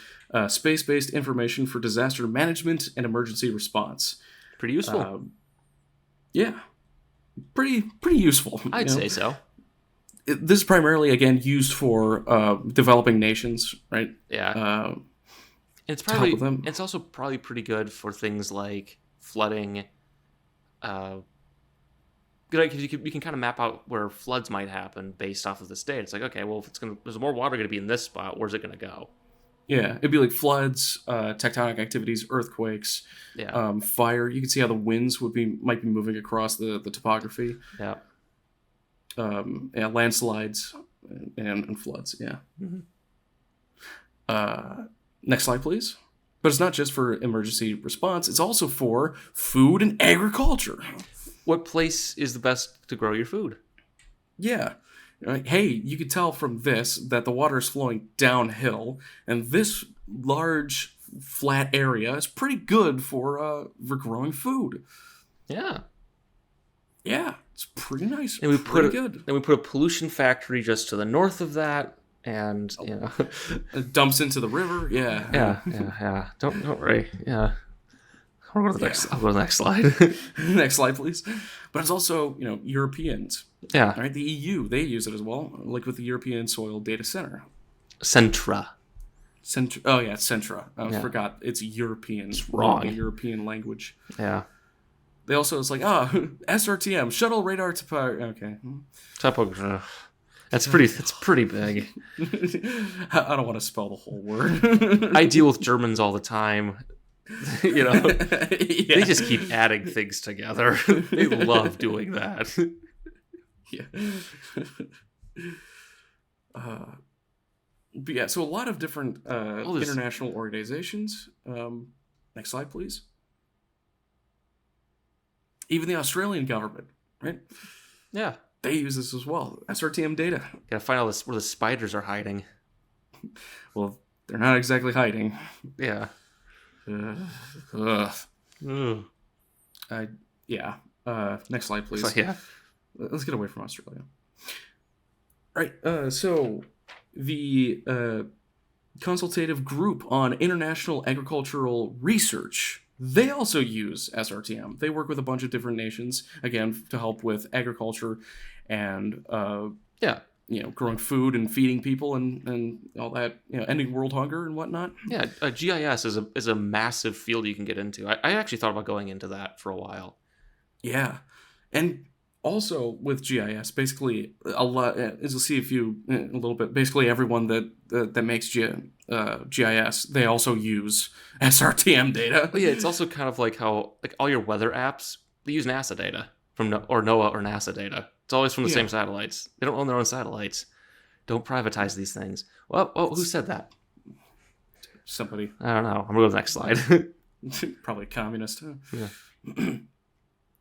space-based information for disaster management and emergency response. Pretty useful. Yeah, pretty useful. I'd say so. This is primarily, again, used for developing nations, right? Yeah. It's to help with them. It's also probably pretty good for things like flooding. Because you can kind of map out where floods might happen based off of this data. It's like, okay, well, if there's more water going to be in this spot, where's it going to go? Yeah, it'd be like floods, tectonic activities, earthquakes, fire. You can see how the winds might be moving across the topography. Yeah. Landslides and floods. Yeah. Mm-hmm. Next slide, please. But it's not just for emergency response; it's also for food and agriculture. What place is the best to grow your food? Yeah. Hey, you can tell from this that the water is flowing downhill, and this large flat area is pretty good for growing food. Yeah. Yeah, it's pretty nice. And we good. Then we put a pollution factory just to the north of that, and It dumps into the river. Yeah. Yeah. Don't worry. Yeah. I'll go to the next slide. Next slide, please. But it's also, Europeans. Yeah. Right? The EU, they use it as well, like with the European Soil Data Center. Centra. Oh, yeah, Centra. I forgot. It's European. It's wrong. European language. Yeah. They also, it's like, SRTM, Shuttle Radar okay. Topography. It's pretty big. I don't want to spell the whole word. I deal with Germans all the time. They just keep adding things together. They love doing that. Yeah. But yeah, so a lot of different international organizations. Next slide, please. Even the Australian government, right? Yeah. They use this as well. SRTM data. Gotta find out where the spiders are hiding. Well, they're not exactly hiding. Yeah. Next slide, please. So, yeah. Let's get away from Australia. Right. So the Consultative Group on International Agricultural Research, they also use SRTM. They work with a bunch of different nations, again, to help with agriculture and growing food and feeding people and all that, ending world hunger and whatnot. Yeah, GIS is a massive field you can get into. I actually thought about going into that for a while. Yeah, and also with GIS, basically a lot, as you'll see a little bit, basically everyone that makes GIS, they also use SRTM data. Well, yeah, it's also kind of like how all your weather apps, they use NASA data or NOAA or NASA data. It's always from the same satellites. They don't own their own satellites. Don't privatize these things. Well, who said that? Somebody. I don't know. I'm going to go to the next slide. Probably a communist. Huh? Yeah.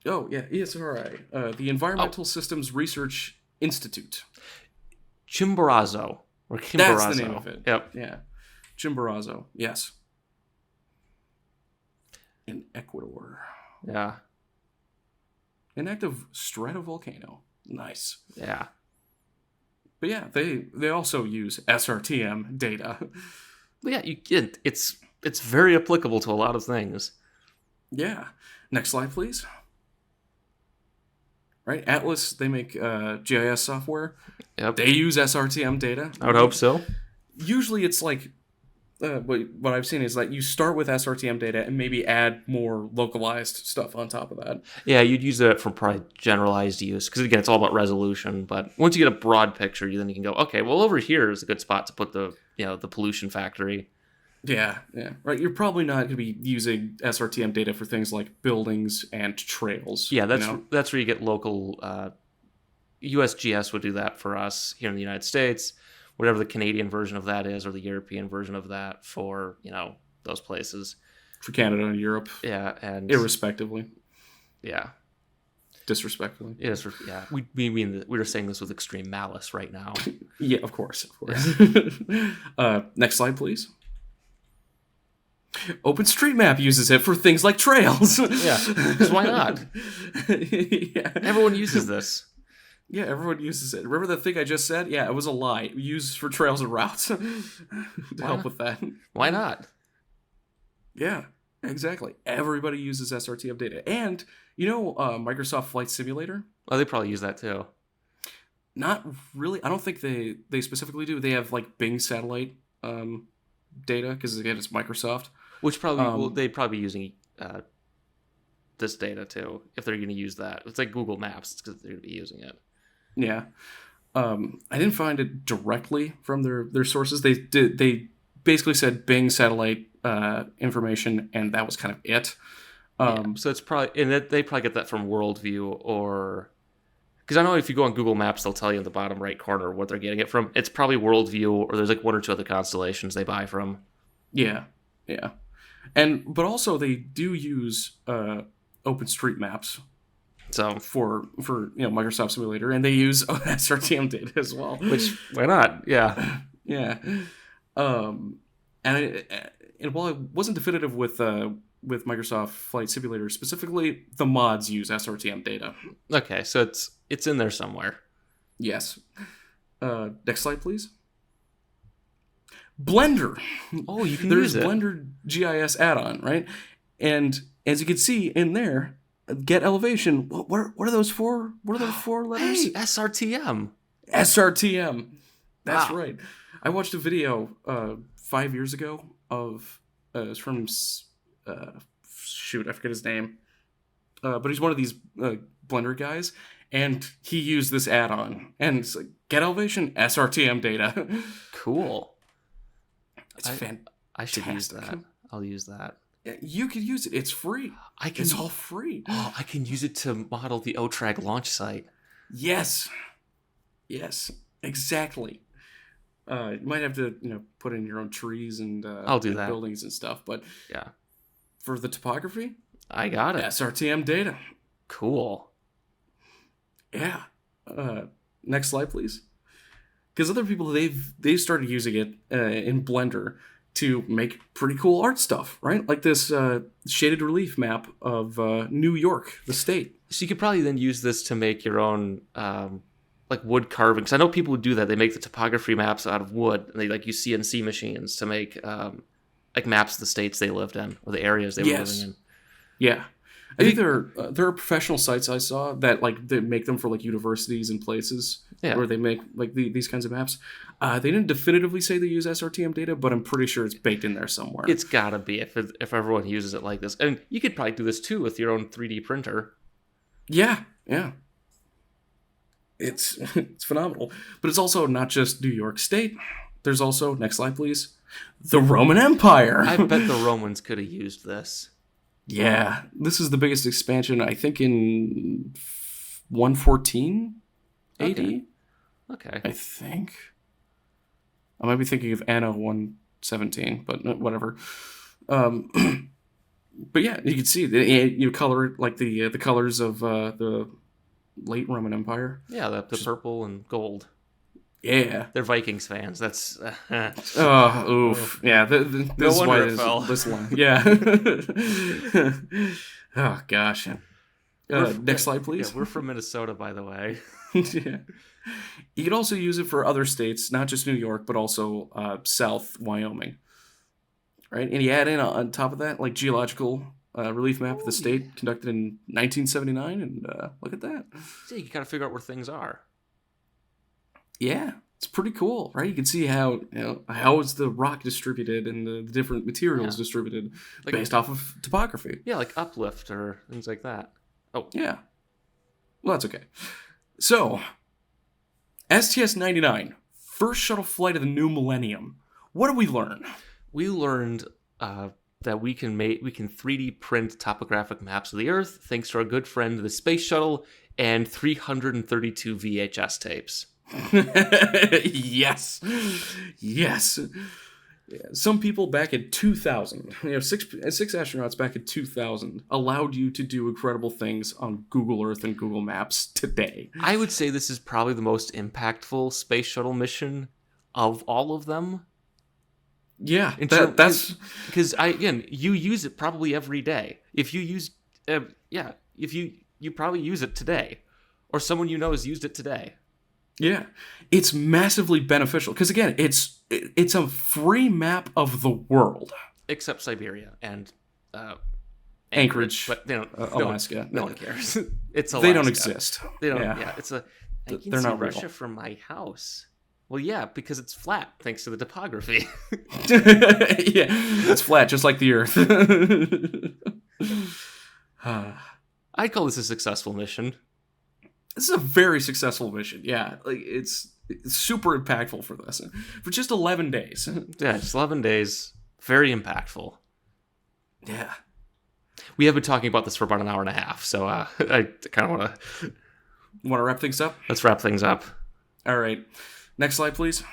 Oh, yeah, ESRI. The Environmental Systems Research Institute. Chimborazo. That's the name of it. Yep. Yeah. Chimborazo. Yes. In Ecuador. Yeah. An active stratovolcano. Nice. Yeah. But yeah, they also use SRTM data. Yeah, it's very applicable to a lot of things. Yeah. Next slide, please. right? Atlas, they make GIS software. Yep. They use SRTM data. I would hope so. Usually it's like, what I've seen is that you start with SRTM data and maybe add more localized stuff on top of that. Yeah, you'd use it for probably generalized use because again, it's all about resolution. But once you get a broad picture, then you can go, okay, well, over here is a good spot to put the the pollution factory. Yeah, right. You're probably not going to be using SRTM data for things like buildings and trails. Yeah, that's where you get local. USGS would do that for us here in the United States. Whatever the Canadian version of that is, or the European version of that for those places. For Canada and Europe. Yeah, and irrespectively. Yeah. Disrespectfully. Yes, yeah. We mean we were saying this with extreme malice right now. Yeah, of course. Next slide, please. OpenStreetMap uses it for things like trails. Yeah, because why not? Yeah. Everyone uses this. Yeah, everyone uses it. Remember the thing I just said? Yeah, it was a lie. Used for trails and routes to help with that. Why not? Yeah, exactly. Everybody uses SRTM data. And, Microsoft Flight Simulator? Oh, they probably use that too. Not really. I don't think they specifically do. They have, like, Bing satellite data, because, again, it's Microsoft. Which probably, they'd probably be using this data too, if they're going to use that. It's like Google Maps, because they're going to be using it. Yeah. I didn't find it directly from their sources. They basically said Bing satellite information, and that was kind of it. So it's probably, and they probably get that from Worldview, or because I know if you go on Google Maps, they'll tell you in the bottom right corner what they're getting it from. It's probably Worldview, or there's like one or two other constellations they buy from. Yeah. But also they do use OpenStreetMaps. So for Microsoft Simulator, and they use SRTM data as well. Which, why not? Yeah. Yeah. And while I wasn't definitive with Microsoft Flight Simulator specifically, the mods use SRTM data. Okay, so it's in there somewhere. Yes. Next slide, please. Blender. Oh, you can use it. There's Blender GIS add-on, right? And as you can see in there, get elevation. What are those for? What are those 4 letters? Hey, SRTM. SRTM. That's Wow. right. I watched a video 5 years ago of it's from shoot, I forget his name, but he's one of these Blender guys, and he used this add-on, and it's like, get elevation, SRTM data. Cool. It's fantastic. I should use that. I'll use that. Yeah, you could use it. It's free. It's all free. Oh, I can use it to model the OTRAG launch site. Yes, exactly. You might have to, put in your own trees and I'll do that. Buildings and stuff, but yeah, for the topography, I got it. SRTM data. Cool. Yeah. Next slide, please. Because other people, they've started using it in Blender to make pretty cool art stuff, right? Like this shaded relief map of New York, the state. So you could probably then use this to make your own like wood carvings. I know people would do that. They make the topography maps out of wood, and they like use CNC machines to make like maps of the states they lived in or the areas they were living in. Yeah. I think there are professional sites I saw that they make them for like universities and places where they make like these kinds of maps. They didn't definitively say they use SRTM data, but I'm pretty sure it's baked in there somewhere. It's gotta be if everyone uses it like this, and you could probably do this too with your own 3D printer. Yeah. It's phenomenal, but it's also not just New York State. There's also, next slide please, the Roman Empire. I bet the Romans could have used this. Yeah, this is the biggest expansion, I think, in 114 AD. Okay. I think. I might be thinking of Anno 117, but whatever. But yeah, you can see you color it like the colors of the late Roman Empire. Yeah, the purple and gold. Yeah, they're Vikings fans. That's oof. Yeah, this is why this line. Yeah. Oh gosh. Next slide, please. Yeah, we're from Minnesota, by the way. Yeah. You can also use it for other states, not just New York, but also South Wyoming. Right, and you add in on top of that like geological relief map of the state yeah. conducted in 1979, and look at that. So you gotta figure out where things are. Yeah, it's pretty cool, right? You can see how how is the rock distributed and the different materials Yeah. distributed Like- based off of topography. Yeah, like uplift or things like that. Oh, Yeah. Well, that's okay. So, STS-99, first shuttle flight of the new millennium. What did we learn? we learned that we can 3D print topographic maps of the Earth thanks to our good friend the Space Shuttle and 332 VHS tapes. Yes. Yes. Yeah, some people back in 2000, six astronauts back in 2000 allowed you to do incredible things on Google Earth and Google Maps today. I would say this is probably the most impactful space shuttle mission of all of them. Yeah, that's because you use it probably every day. If you use, if you probably use it today, or someone you know has used it today. Yeah, it's massively beneficial because again, it's a free map of the world, except Siberia and Anchorage, but they don't. Alaska. No one cares. It's Alaska. They don't exist. They don't. Yeah, Yeah, it's a. I can they're see not real. Russia from my house. Well, yeah, because it's flat thanks to the topography. Yeah, it's flat just like the Earth. I'd call this a successful mission. This is a very successful mission. Yeah, like it's super impactful for this for just 11 days. Yeah, just 11 days. Very impactful. Yeah. We have been talking about this for about an hour and a half, so I kind of want to... Want to wrap things up? Let's wrap things up. All right. Next slide, please.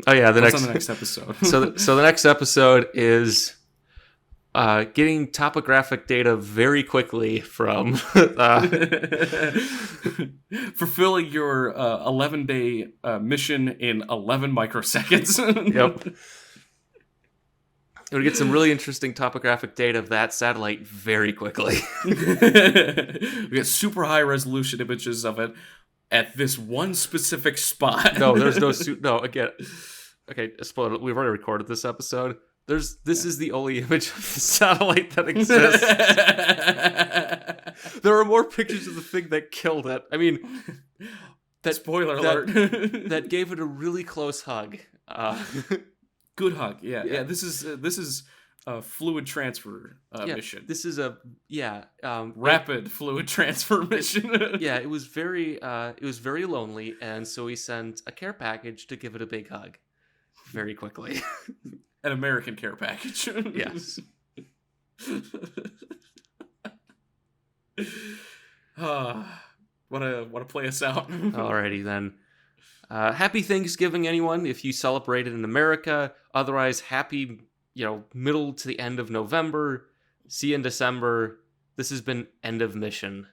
Oh yeah, What's on the next episode? so the next episode is getting topographic data very quickly from fulfilling your 11-day mission in 11 microseconds. Yep. We'll get some really interesting topographic data of that satellite very quickly. We get super high resolution images of it at this one specific spot. No, there's no again. Okay, spoiler. We've already recorded this episode. This is the only image of the satellite that exists. There are more pictures of the thing that killed it. I mean, spoiler alert. that gave it a really close hug. Good hug. Yeah. This is a fluid transfer mission. This is a rapid fluid transfer mission. Yeah, it was very lonely, and so we sent a care package to give it a big hug very quickly. An American care package. Yes. Want to play us out? Alrighty then. Happy Thanksgiving, anyone, if you celebrate it in America. Otherwise, happy, middle to the end of November. See you in December. This has been End of Mission.